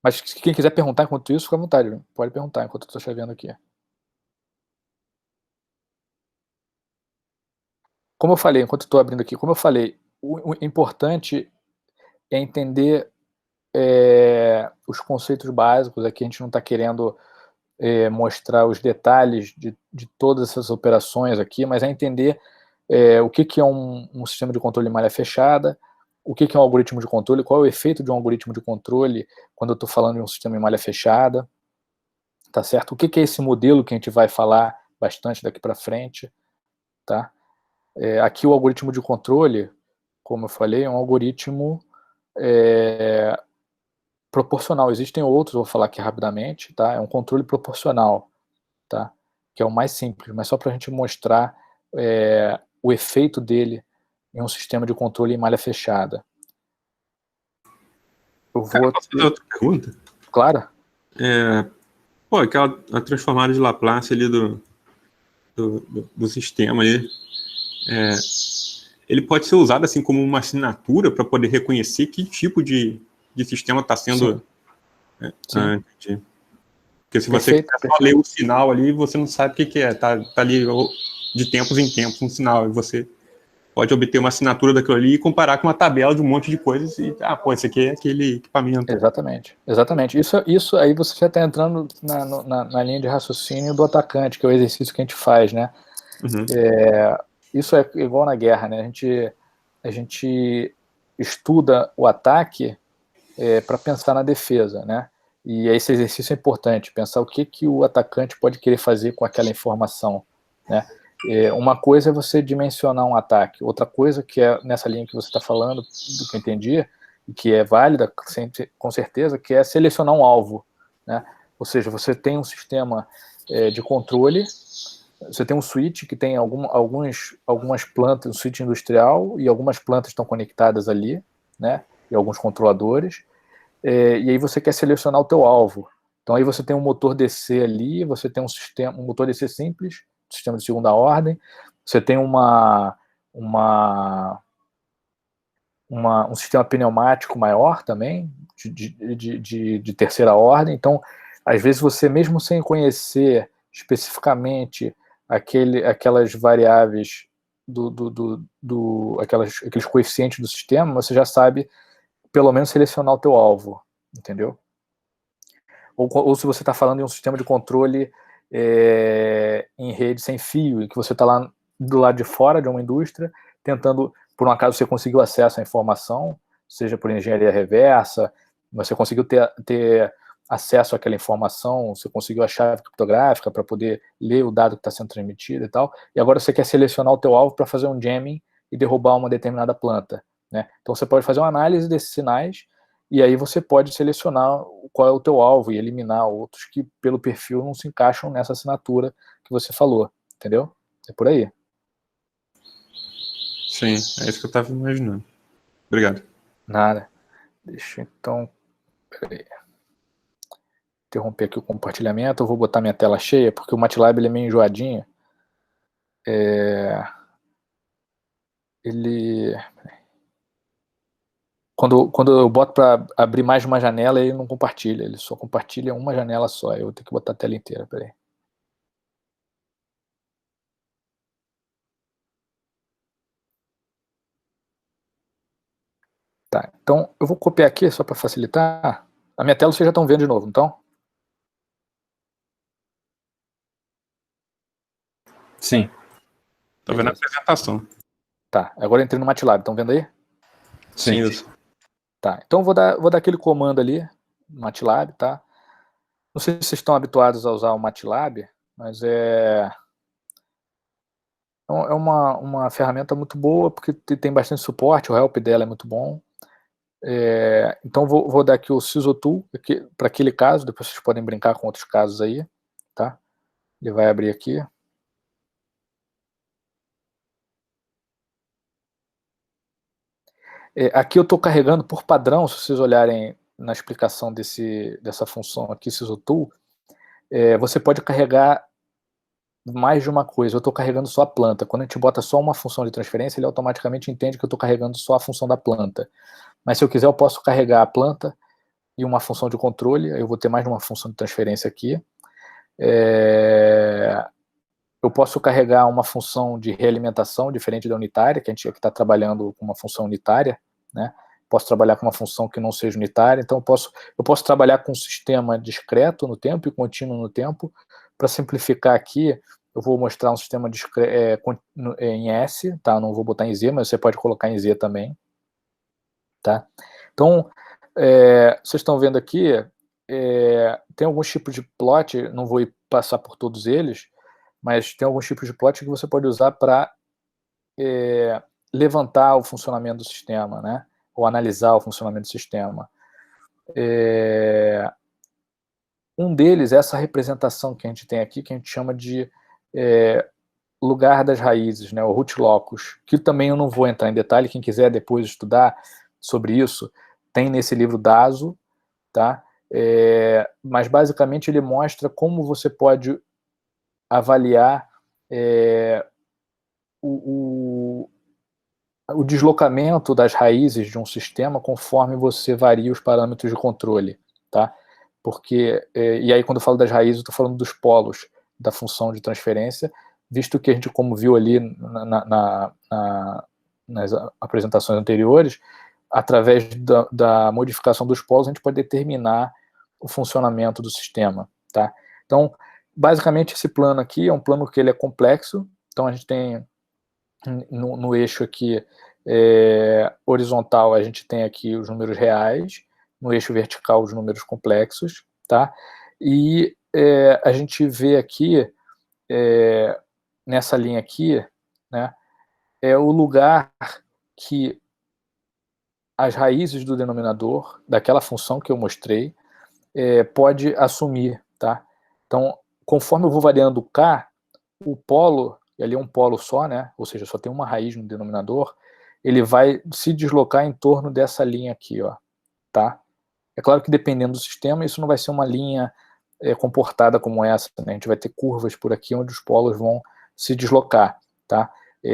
Mas quem quiser perguntar enquanto isso, fica à vontade. Pode perguntar enquanto eu estou chaveando aqui. Como eu falei, enquanto eu estou abrindo aqui, como eu falei, o importante é entender os conceitos básicos. Aqui a gente não está querendo mostrar os detalhes de todas essas operações aqui, mas é entender o que é um sistema de controle em malha fechada, o que é um algoritmo de controle, qual é o efeito de um algoritmo de controle quando eu estou falando de um sistema em malha fechada, tá certo? O que é esse modelo que a gente vai falar bastante daqui para frente, tá? Aqui o algoritmo de controle, como eu falei, é um algoritmo proporcional. Existem outros, vou falar aqui rapidamente, tá? É um controle proporcional, tá? Que é o mais simples, mas só para a gente mostrar o efeito dele em um sistema de controle em malha fechada. Eu vou... Posso fazer outra pergunta? Claro. A transformada de Laplace ali do sistema aí, ele pode ser usado assim como uma assinatura para poder reconhecer que tipo de sistema está sendo... Sim. Porque se você só ler o sinal ali, você não sabe o que é. Tá ali de tempos em tempos um sinal. E você pode obter uma assinatura daquilo ali e comparar com uma tabela de um monte de coisas e, esse aqui é aquele equipamento. Exatamente. Isso aí você já está entrando na linha de raciocínio do atacante, que é o exercício que a gente faz, né? Uhum. Isso é igual na guerra, né? A gente estuda o ataque para pensar na defesa, né? E esse exercício é importante, pensar o que o atacante pode querer fazer com aquela informação, né? Uma coisa é você dimensionar um ataque, outra coisa que é nessa linha que você está falando, do que eu entendi, e que é válida, com certeza, que é selecionar um alvo, né? Ou seja, você tem um sistema de controle, você tem um switch que tem algumas plantas, um switch industrial, e algumas plantas estão conectadas ali, né? E alguns controladores, e aí você quer selecionar o teu alvo. Então aí você tem um motor DC ali, você tem um motor DC simples, sistema de segunda ordem, você tem um sistema pneumático maior também, de terceira ordem. Então, às vezes você, mesmo sem conhecer especificamente aquelas variáveis aqueles coeficientes do sistema, você já sabe pelo menos selecionar o teu alvo, entendeu? Ou se você está falando em um sistema de controle em rede sem fio, em que você está lá do lado de fora de uma indústria, tentando, por um acaso você conseguiu acesso à informação, seja por engenharia reversa, você conseguiu ter acesso àquela informação, você conseguiu a chave criptográfica para poder ler o dado que está sendo transmitido e tal, e agora você quer selecionar o teu alvo para fazer um jamming e derrubar uma determinada planta, né? Então você pode fazer uma análise desses sinais e aí você pode selecionar qual é o teu alvo e eliminar outros que pelo perfil não se encaixam nessa assinatura que você falou, entendeu? É por aí. Sim, é isso que eu estava imaginando. Obrigado. Nada. Deixa então... Peraí. Interromper aqui o compartilhamento. Eu vou botar minha tela cheia, porque o MATLAB ele é meio enjoadinho. Ele... Quando eu boto para abrir mais de uma janela, ele não compartilha. Ele só compartilha uma janela só. Eu vou ter que botar a tela inteira. Peraí. Tá, então eu vou copiar aqui só para facilitar. A minha tela vocês já estão vendo de novo, então? Sim. Tô vendo a apresentação. Tá, agora eu entrei no MATLAB, estão vendo aí? Sim. Tá, então eu vou dar aquele comando ali, no MATLAB, tá? Não sei se vocês estão habituados a usar o MATLAB, mas é uma ferramenta muito boa, porque tem bastante suporte, o help dela é muito bom. Então vou dar aqui o SysOtool para aquele caso, depois vocês podem brincar com outros casos aí, tá? Ele vai abrir aqui. Aqui eu estou carregando por padrão, se vocês olharem na explicação dessa função aqui, SysOtool, você pode carregar mais de uma coisa. Eu estou carregando só a planta. Quando a gente bota só uma função de transferência, ele automaticamente entende que eu estou carregando só a função da planta. Mas se eu quiser, eu posso carregar a planta e uma função de controle, aí eu vou ter mais de uma função de transferência aqui. Eu posso carregar uma função de realimentação diferente da unitária, que a gente aqui está trabalhando com uma função unitária, né? Posso trabalhar com uma função que não seja unitária, então eu posso trabalhar com um sistema discreto no tempo e contínuo no tempo. Para simplificar aqui, eu vou mostrar um sistema em S, tá? Não vou botar em Z, mas você pode colocar em Z também, tá? Então, vocês estão vendo aqui, tem alguns tipos de plot, não vou passar por todos eles, mas tem alguns tipos de plot que você pode usar para levantar o funcionamento do sistema, né? Ou analisar o funcionamento do sistema. Um deles é essa representação que a gente tem aqui, que a gente chama de lugar das raízes, né? O root locus, que também eu não vou entrar em detalhe, quem quiser depois estudar sobre isso, tem nesse livro Daso, tá? Mas basicamente ele mostra como você pode avaliar o deslocamento das raízes de um sistema conforme você varia os parâmetros de controle, tá? Porque, e aí quando eu falo das raízes, eu estou falando dos polos da função de transferência, visto que a gente, como viu ali nas apresentações anteriores, através da modificação dos polos, a gente pode determinar o funcionamento do sistema, tá? Então, basicamente, esse plano aqui é um plano que ele é complexo, então a gente tem no eixo aqui horizontal, a gente tem aqui os números reais, no eixo vertical os números complexos, tá? E a gente vê aqui, nessa linha aqui, né, é o lugar que as raízes do denominador, daquela função que eu mostrei, pode assumir, tá? Então, conforme eu vou variando o k, o polo, e ali é um polo só, né? Ou seja, só tem uma raiz no denominador, ele vai se deslocar em torno dessa linha aqui, ó, tá? É claro que dependendo do sistema, isso não vai ser uma linha comportada como essa, né? A gente vai ter curvas por aqui onde os polos vão se deslocar, tá?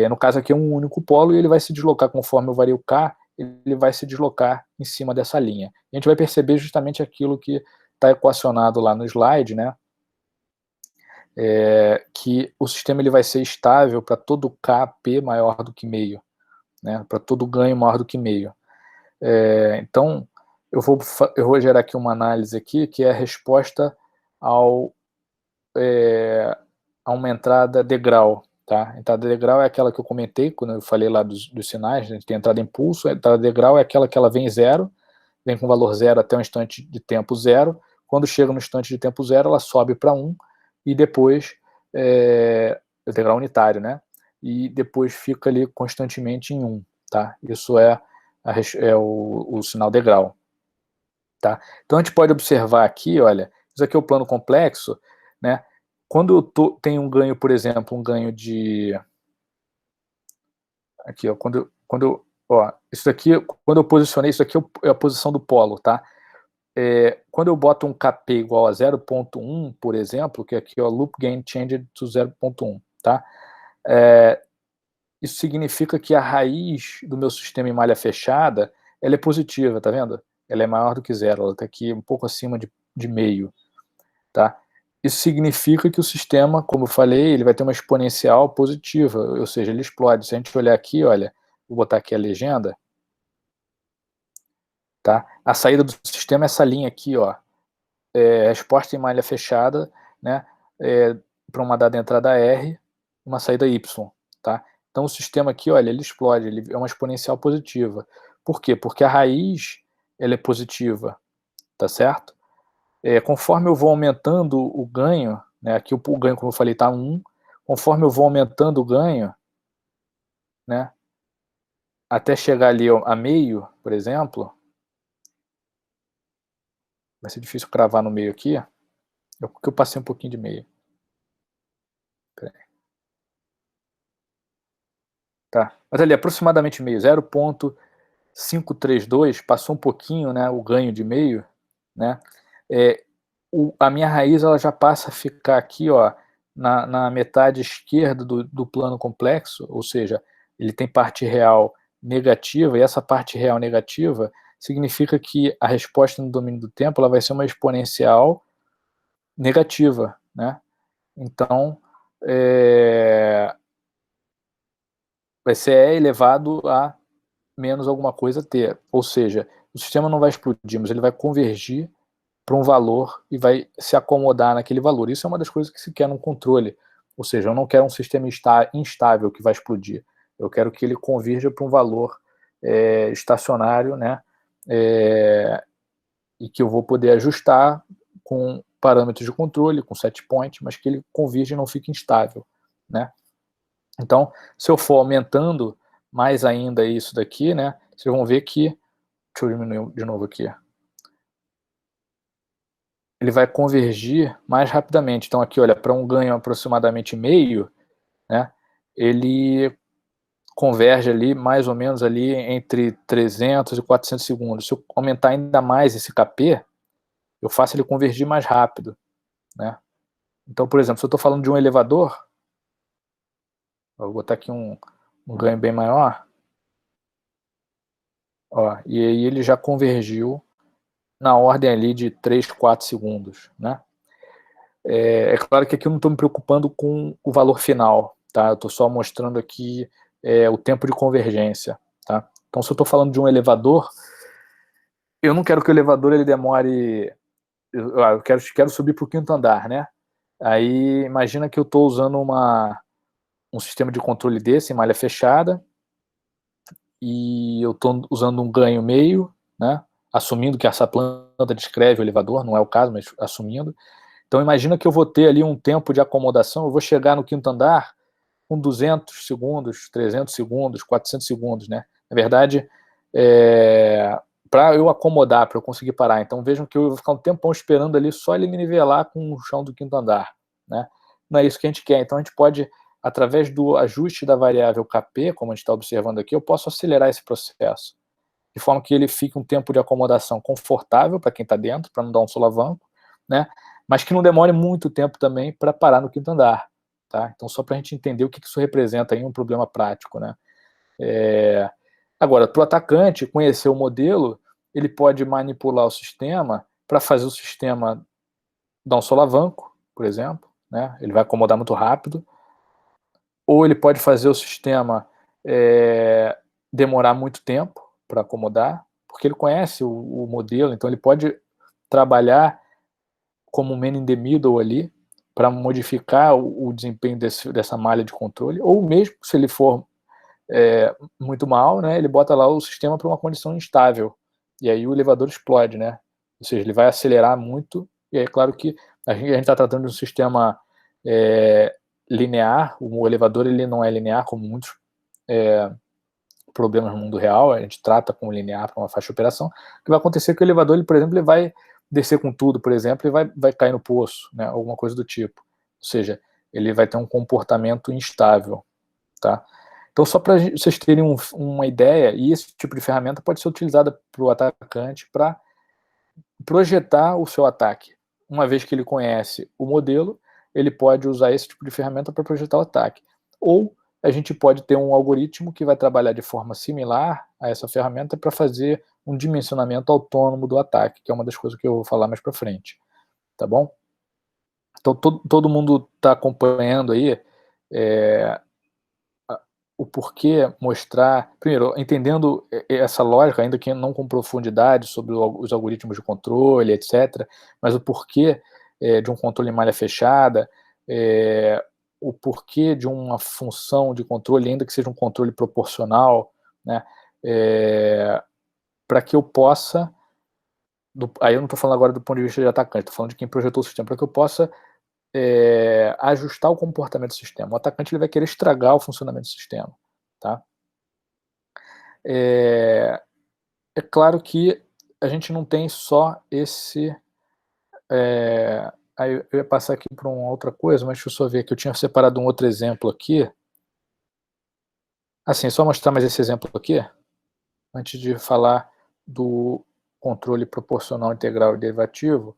No caso aqui é um único polo e ele vai se deslocar conforme eu vario o k, ele vai se deslocar em cima dessa linha. E a gente vai perceber justamente aquilo que está equacionado lá no slide, né? Que o sistema ele vai ser estável para todo Kp maior do que meio, né? Para todo ganho maior do que meio. Então, eu vou gerar aqui uma análise aqui, que é a resposta a uma entrada degrau. Tá? A entrada degrau é aquela que eu comentei quando eu falei lá dos sinais, né? Tem entrada impulso, a entrada degrau é aquela que ela vem zero, vem com valor zero até um instante de tempo zero, quando chega no instante de tempo zero, ela sobe para 1, e depois, o degrau unitário, né? E depois fica ali constantemente em 1, tá? Isso é o sinal degrau, tá? Então a gente pode observar aqui, olha, isso aqui é o plano complexo, né? Quando eu tenho um ganho, por exemplo, um ganho de... Aqui, ó, isso aqui, quando eu posicionei, isso aqui é a posição do polo, tá? Quando eu boto um Kp igual a 0.1, por exemplo, que aqui, ó, loop gain changed to 0.1, tá? Isso significa que a raiz do meu sistema em malha fechada, ela é positiva, tá vendo? Ela é maior do que zero, ela está aqui um pouco acima de meio, tá? Isso significa que o sistema, como eu falei, ele vai ter uma exponencial positiva, ou seja, ele explode. Se a gente olhar aqui, olha, vou botar aqui a legenda, tá? A saída do sistema é essa linha aqui, ó, resposta em malha fechada, né, para uma dada entrada R, uma saída Y, tá? Então o sistema aqui, olha, ele explode, ele é uma exponencial positiva. Por quê? Porque a raiz, ela é positiva, tá certo? Conforme eu vou aumentando o ganho, né, aqui o ganho, como eu falei, está 1, conforme eu vou aumentando o ganho, né, até chegar ali a meio, por exemplo, vai ser difícil cravar no meio aqui, porque eu passei um pouquinho de meio. Tá. Mas ali, aproximadamente meio, 0.532, passou um pouquinho, né, o ganho de meio, né, a minha raiz ela já passa a ficar aqui, ó, na metade esquerda do plano complexo, ou seja, ele tem parte real negativa, e essa parte real negativa significa que a resposta no domínio do tempo ela vai ser uma exponencial negativa, né? Então, vai ser E elevado a menos alguma coisa t, ou seja, o sistema não vai explodir, mas ele vai convergir para um valor e vai se acomodar naquele valor. Isso é uma das coisas que se quer num controle, ou seja, eu não quero um sistema instável que vai explodir, eu quero que ele convirja para um valor estacionário, né, e que eu vou poder ajustar com parâmetros de controle, com set point, mas que ele convirge e não fica instável, né? Então, se eu for aumentando mais ainda isso daqui, né, vocês vão ver que, deixa eu diminuir de novo aqui, ele vai convergir mais rapidamente. Então aqui, olha, para um ganho aproximadamente meio, né, ele converge ali mais ou menos ali entre 300 e 400 segundos. Se eu aumentar ainda mais esse KP, eu faço ele convergir mais rápido, né? Então, por exemplo, se eu estou falando de um elevador, eu vou botar aqui um ganho bem maior, ó, e aí ele já convergiu na ordem ali de 3, 4 segundos, né? É claro que aqui eu não estou me preocupando com o valor final, tá? Eu estou só mostrando aqui o tempo de convergência, tá? Então, se eu estou falando de um elevador, eu não quero que o elevador ele demore... Eu quero subir para o 5º andar, né? Aí, imagina que eu estou usando um sistema de controle desse, em malha fechada, e eu estou usando um ganho meio, né? Assumindo que essa planta descreve o elevador, não é o caso, mas assumindo. Então, imagina que eu vou ter ali um tempo de acomodação, eu vou chegar no 5º andar com 200 segundos, 300 segundos, 400 segundos, né? Na verdade, para eu acomodar, para eu conseguir parar. Então, vejam que eu vou ficar um tempão esperando ali só ele me nivelar com o chão do 5º andar, né? Não é isso que a gente quer. Então, a gente pode, através do ajuste da variável KP, como a gente está observando aqui, eu posso acelerar esse processo, de forma que ele fique um tempo de acomodação confortável para quem está dentro, para não dar um solavanco, né? Mas que não demore muito tempo também para parar no 5º andar, tá? Então, só para a gente entender o que isso representa aí, um problema prático, né? Agora, para o atacante conhecer o modelo, ele pode manipular o sistema para fazer o sistema dar um solavanco, por exemplo, né? Ele vai acomodar muito rápido, ou ele pode fazer o sistema demorar muito tempo para acomodar, porque ele conhece o modelo, então ele pode trabalhar como man in the middle ali, para modificar o desempenho dessa malha de controle, ou mesmo se ele for muito mal, né, ele bota lá o sistema para uma condição instável, e aí o elevador explode, né? Ou seja, ele vai acelerar muito, e aí é claro que a gente está tratando de um sistema linear, o elevador ele não é linear, como muitos problemas no mundo real, a gente trata com linear para uma faixa de operação. O que vai acontecer é que o elevador, ele, por exemplo, ele vai descer com tudo, por exemplo, e vai cair no poço, né, alguma coisa do tipo. Ou seja, ele vai ter um comportamento instável, tá? Então, só para vocês terem uma ideia, e esse tipo de ferramenta pode ser utilizada para o atacante para projetar o seu ataque. Uma vez que ele conhece o modelo, ele pode usar esse tipo de ferramenta para projetar o ataque. Ou a gente pode ter um algoritmo que vai trabalhar de forma similar a essa ferramenta para fazer um dimensionamento autônomo do ataque, que é uma das coisas que eu vou falar mais para frente. Tá bom? Então, todo mundo está acompanhando aí o porquê mostrar, primeiro, entendendo essa lógica, ainda que não com profundidade, sobre os algoritmos de controle, etc., mas o porquê de um controle em malha fechada, o porquê de uma função de controle, ainda que seja um controle proporcional, né, para que eu possa, aí eu não estou falando agora do ponto de vista de atacante, estou falando de quem projetou o sistema, para que eu possa ajustar o comportamento do sistema. O atacante ele vai querer estragar o funcionamento do sistema, tá? É claro que a gente não tem só esse... aí eu ia passar aqui para uma outra coisa, mas deixa eu só ver que eu tinha separado um outro exemplo aqui. Assim, só mostrar mais esse exemplo aqui, antes de falar do controle proporcional integral e derivativo.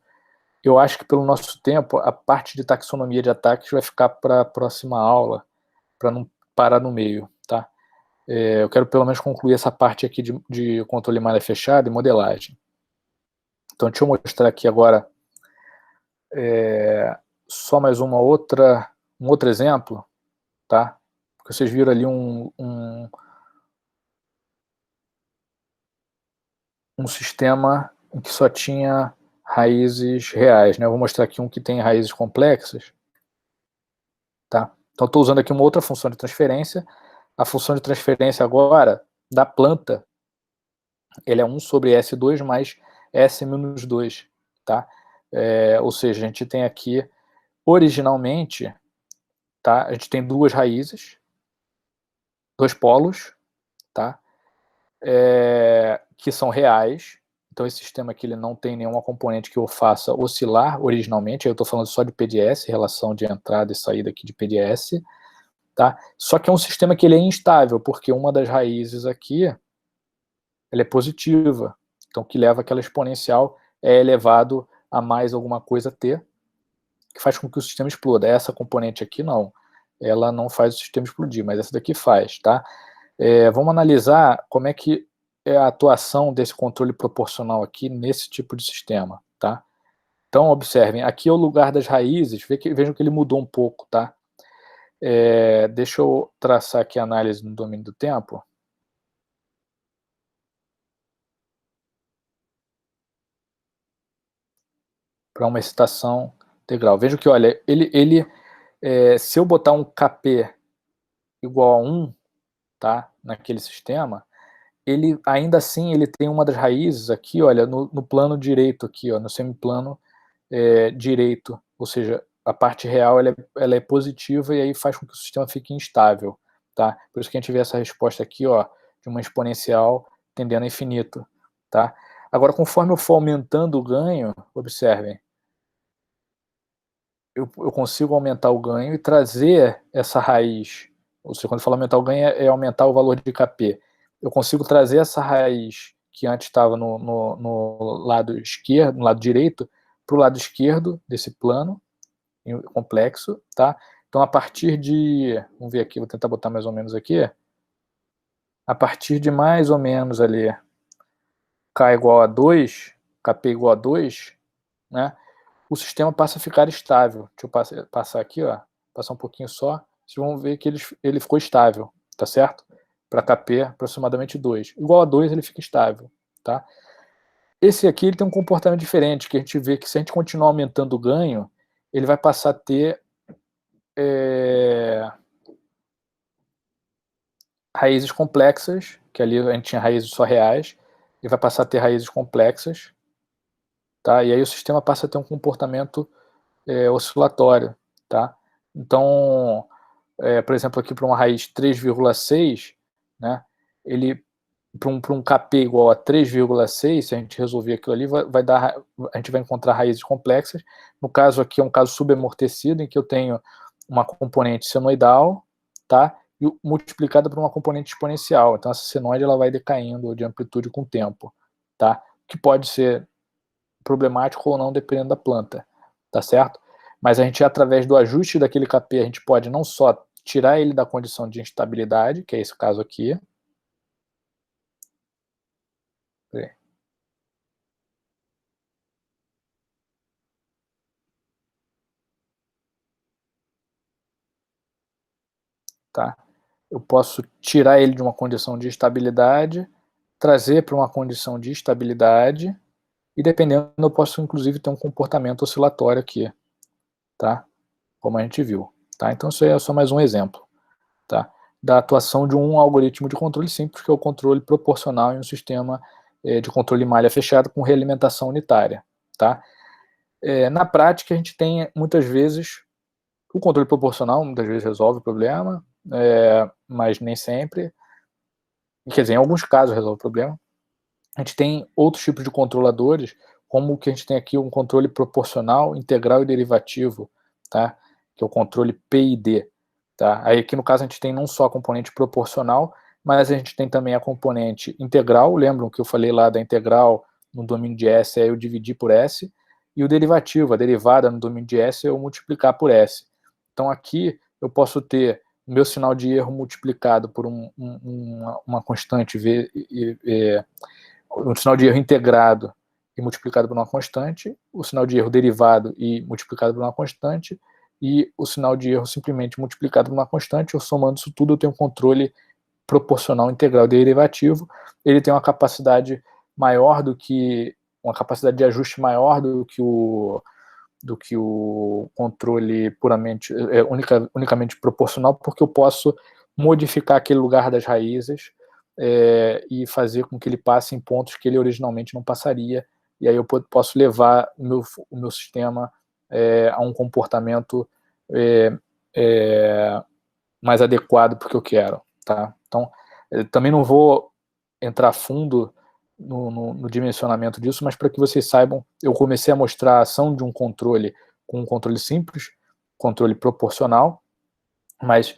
Eu acho que pelo nosso tempo, a parte de taxonomia de ataques vai ficar para a próxima aula, para não parar no meio, tá? Eu quero pelo menos concluir essa parte aqui de controle em malha fechada e modelagem. Então, deixa eu mostrar aqui agora só mais um outro exemplo, tá? Porque vocês viram ali um sistema em que só tinha raízes reais, né? Eu vou mostrar aqui um que tem raízes complexas, tá? Então, estou usando aqui uma outra função de transferência. A função de transferência agora da planta, ele é 1 sobre S2 mais S menos 2, tá? Ou seja, a gente tem aqui, originalmente, tá? A gente tem duas raízes, dois polos, tá? Que são reais. Então esse sistema aqui ele não tem nenhuma componente que o faça oscilar originalmente. Aí eu estou falando só de PDS, relação de entrada e saída aqui de PDS, tá? Só que é um sistema que ele é instável, porque uma das raízes aqui ela é positiva, então que leva aquela exponencial é elevado a mais alguma coisa t, que faz com que o sistema exploda. Essa componente aqui não, ela não faz o sistema explodir, mas essa daqui faz, tá? Vamos analisar como é que é a atuação desse controle proporcional aqui nesse tipo de sistema, tá? Então, observem, aqui é o lugar das raízes, vejam que ele mudou um pouco, tá? Deixa eu traçar aqui a análise no domínio do tempo. Para uma excitação integral. Vejam que, olha, se eu botar um Kp igual a 1, tá, naquele sistema, ele ainda assim ele tem uma das raízes aqui, olha, no plano direito aqui, ó, no semiplano direito, ou seja, a parte real ela é positiva e aí faz com que o sistema fique instável, tá? Por isso que a gente vê essa resposta aqui, ó, de uma exponencial tendendo a infinito, tá? Agora, conforme eu for aumentando o ganho, observem, eu consigo aumentar o ganho e trazer essa raiz, ou seja, quando eu falo aumentar o ganho é aumentar o valor de Kp. Eu consigo trazer essa raiz que antes estava no lado esquerdo, no lado direito, para o lado esquerdo desse plano complexo, tá? Então, a partir de, vamos ver aqui, vou tentar botar mais ou menos aqui, a partir de mais ou menos ali, K igual a 2, Kp igual a 2, né? O sistema passa a ficar estável. Deixa eu passar aqui, ó, passar um pouquinho só, vocês vão ver que ele ficou estável, tá certo? Para Kp aproximadamente 2. Igual a 2 ele fica estável, tá? Esse aqui ele tem um comportamento diferente, que a gente vê que se a gente continuar aumentando o ganho, ele vai passar a ter raízes complexas, que ali a gente tinha raízes só reais, ele vai passar a ter raízes complexas, tá? E aí o sistema passa a ter um comportamento oscilatório, tá? Então, por exemplo, aqui para uma raiz 3,6, né, ele para um Kp igual a 3,6, se a gente resolver aquilo ali, a gente vai encontrar raízes complexas. No caso aqui é um caso subamortecido, em que eu tenho uma componente senoidal, tá, e multiplicada por uma componente exponencial. Então essa senoide ela vai decaindo de amplitude com o tempo, tá? Que pode ser problemático ou não, dependendo da planta, tá certo? Mas a gente, através do ajuste daquele Kp, a gente pode não só tirar ele da condição de instabilidade, que é esse caso aqui, tá? Eu posso tirar ele de uma condição de estabilidade, trazer para uma condição de estabilidade, e dependendo, eu posso inclusive ter um comportamento oscilatório aqui, tá? Como a gente viu, tá? Então isso aí é só mais um exemplo, tá? Da atuação de um algoritmo de controle simples, que é o controle proporcional em um sistema de controle malha fechada com realimentação unitária, tá? Na prática, a gente tem muitas vezes o controle proporcional, muitas vezes resolve o problema, mas nem sempre. Quer dizer, em alguns casos resolve o problema. A gente tem outros tipos de controladores, como o que a gente tem aqui, um controle proporcional, integral e derivativo, tá? Que é o controle PID. Tá? Aí aqui no caso a gente tem não só a componente proporcional, mas a gente tem também a componente integral. Lembram que eu falei lá da integral no domínio de S é eu dividir por S, e o derivativo, a derivada no domínio de S é eu multiplicar por S. Então aqui eu posso ter o meu sinal de erro multiplicado por uma constante V, um sinal de erro integrado e multiplicado por uma constante, o sinal de erro derivado e multiplicado por uma constante, e o sinal de erro simplesmente multiplicado por uma constante. Eu somando isso tudo, eu tenho um controle proporcional integral derivativo. Ele tem uma capacidade maior do que, uma capacidade de ajuste maior do que o controle puramente, unicamente proporcional, porque eu posso modificar aquele lugar das raízes e fazer com que ele passe em pontos que ele originalmente não passaria, e aí eu posso levar o meu sistema a um comportamento mais adequado para o que eu quero, tá? Então, eu também não vou entrar fundo no dimensionamento disso, mas para que vocês saibam, eu comecei a mostrar a ação de um controle com um controle simples, controle proporcional, mas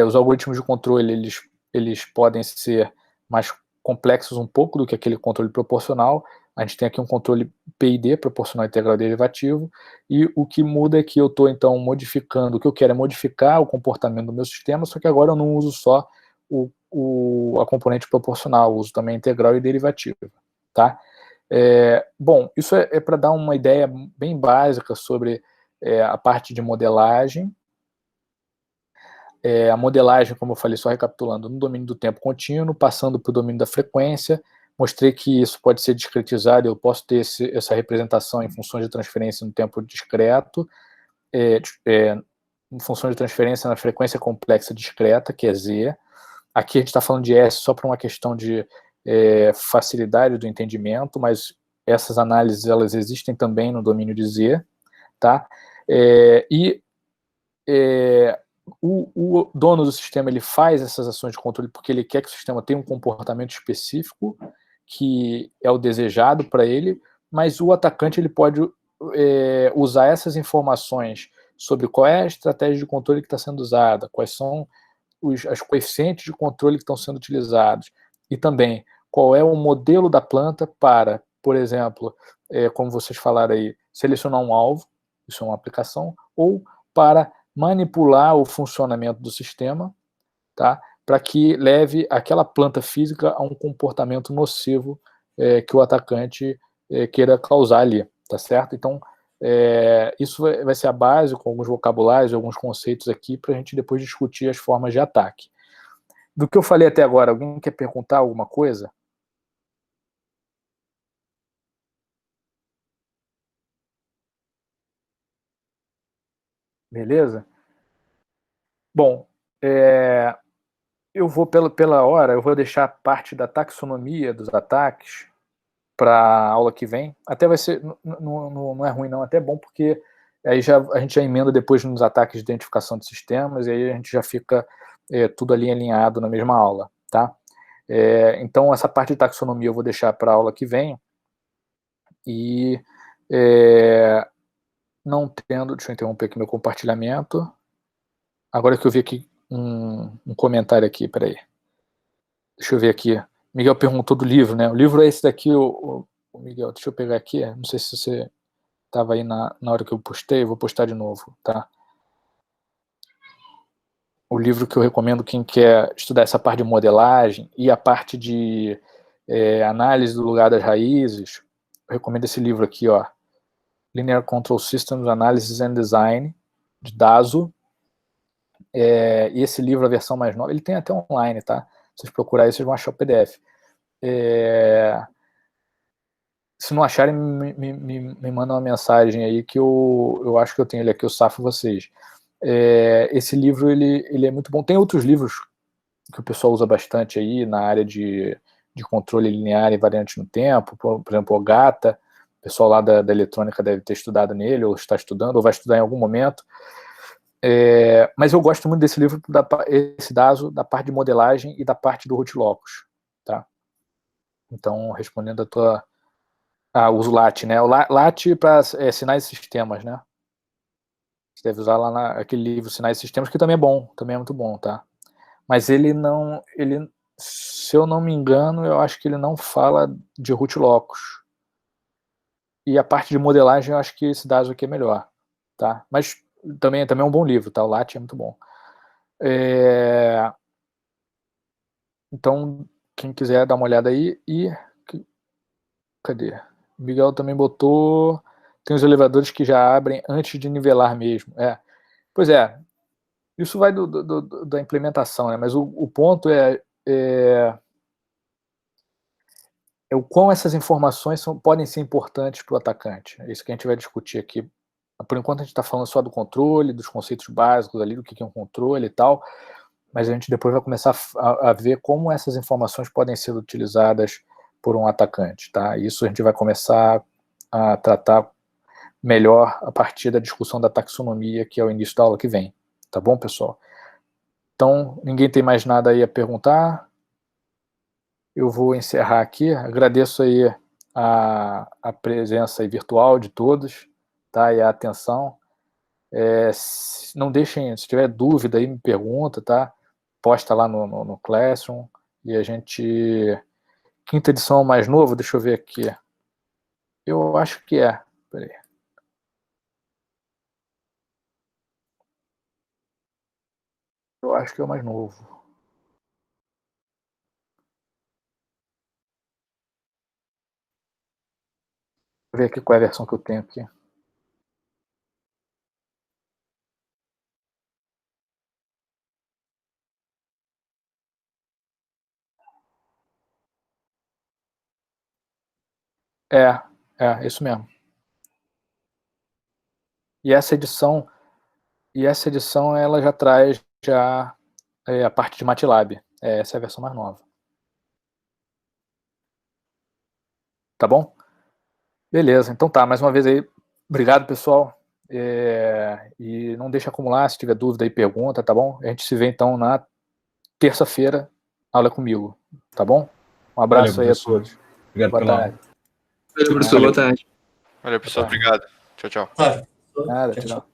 os algoritmos de controle, eles podem ser mais complexos um pouco do que aquele controle proporcional. A gente tem aqui um controle PID, proporcional integral derivativo, e o que muda é que eu estou, então, modificando, o que eu quero é modificar o comportamento do meu sistema, só que agora eu não uso só a componente proporcional, uso também a integral e derivativa, tá? Bom, isso é para dar uma ideia bem básica sobre a parte de modelagem. A modelagem, como eu falei, só recapitulando, no domínio do tempo contínuo, passando para o domínio da frequência, mostrei que isso pode ser discretizado, eu posso ter essa representação em funções de transferência no tempo discreto, em função de transferência na frequência complexa discreta, que é Z. Aqui a gente está falando de S só para uma questão de facilidade do entendimento, mas essas análises elas existem também no domínio de Z, tá? O dono do sistema ele faz essas ações de controle porque ele quer que o sistema tenha um comportamento específico que é o desejado para ele, mas o atacante ele pode usar essas informações sobre qual é a estratégia de controle que está sendo usada, quais são as coeficientes de controle que estão sendo utilizados, e também qual é o modelo da planta para, por exemplo, como vocês falaram aí, selecionar um alvo, isso é uma aplicação, ou para manipular o funcionamento do sistema, tá? Para que leve aquela planta física a um comportamento nocivo que o atacante queira causar ali, tá certo? Então, isso vai ser a base, com alguns vocabulários, alguns conceitos aqui, para a gente depois discutir as formas de ataque. Do que eu falei até agora, alguém quer perguntar alguma coisa? Beleza? Bom, eu vou, pela hora, eu vou deixar parte da taxonomia dos ataques para a aula que vem. Até vai ser, não é ruim não, até é bom, porque aí a gente já emenda depois nos ataques de identificação de sistemas, e aí a gente já fica tudo ali alinhado na mesma aula, tá? Então, essa parte de taxonomia eu vou deixar para a aula que vem, e não tendo, deixa eu interromper aqui meu compartilhamento, agora que eu vi aqui um comentário aqui, peraí. Deixa eu ver aqui. Miguel perguntou do livro, né? O livro é esse daqui, o Miguel, deixa eu pegar aqui, não sei se você estava aí na hora que eu postei, eu vou postar de novo, tá? O livro que eu recomendo quem quer estudar essa parte de modelagem e a parte de análise do lugar das raízes, eu recomendo esse livro aqui, ó, Linear Control Systems, Analysis and Design, de Dazo. E esse livro, a versão mais nova, ele tem até online, tá? Se vocês procurarem, vocês vão achar o PDF. Se não acharem, me mandam uma mensagem aí que eu acho que eu tenho ele aqui, eu safo vocês. Esse livro, ele é muito bom. Tem outros livros que o pessoal usa bastante aí na área de controle linear e variante no tempo, por exemplo, o Gata, o pessoal lá da eletrônica deve ter estudado nele, ou está estudando, ou vai estudar em algum momento. Mas eu gosto muito desse livro, esse Dazo, da parte de modelagem e da parte do root locus, tá? Então, respondendo a tua... uso LAT, né? O LAT para sinais e sistemas, né? Você deve usar lá naquele livro Sinais e Sistemas, que também é bom, também é muito bom, tá? Mas ele, se eu não me engano, eu acho que ele não fala de root locus. E a parte de modelagem, eu acho que esse Dazo aqui é melhor, tá? Mas também é um bom livro, tá? O LAT é muito bom. Então, quem quiser dar uma olhada aí, cadê? O Miguel também botou... Tem os elevadores que já abrem antes de nivelar mesmo. Pois é, isso vai da implementação, né? Mas o ponto é o quão essas informações podem ser importantes para o atacante. É isso que a gente vai discutir aqui. Por enquanto a gente está falando só do controle, dos conceitos básicos ali, do que é um controle e tal, mas a gente depois vai começar a ver como essas informações podem ser utilizadas por um atacante, tá? Isso a gente vai começar a tratar melhor a partir da discussão da taxonomia, que é o início da aula que vem. Tá bom, pessoal? Então, ninguém tem mais nada aí a perguntar. Eu vou encerrar aqui. Agradeço aí a presença aí virtual de todos, tá? E a atenção. Não deixem, se tiver dúvida aí, me pergunta, tá? Posta lá no Classroom. E a gente... Quinta edição mais novo, deixa eu ver aqui. Eu acho que é. Peraí. Eu acho que é o mais novo. Vou ver aqui qual é a versão que eu tenho aqui. Isso mesmo. E essa edição ela já traz a parte de MATLAB. Essa é a versão mais nova. Tá bom? Beleza, então tá. Mais uma vez aí, obrigado, pessoal. E não deixa acumular, se tiver dúvida aí, pergunta, tá bom? A gente se vê então na terça-feira, aula comigo, tá bom? Um abraço. Valeu, aí a todos. Obrigado Boa pela tarde. aula. Valeu, professor. Boa tarde. Valeu, pessoal. Obrigado. Tchau, tchau. Nada, tchau.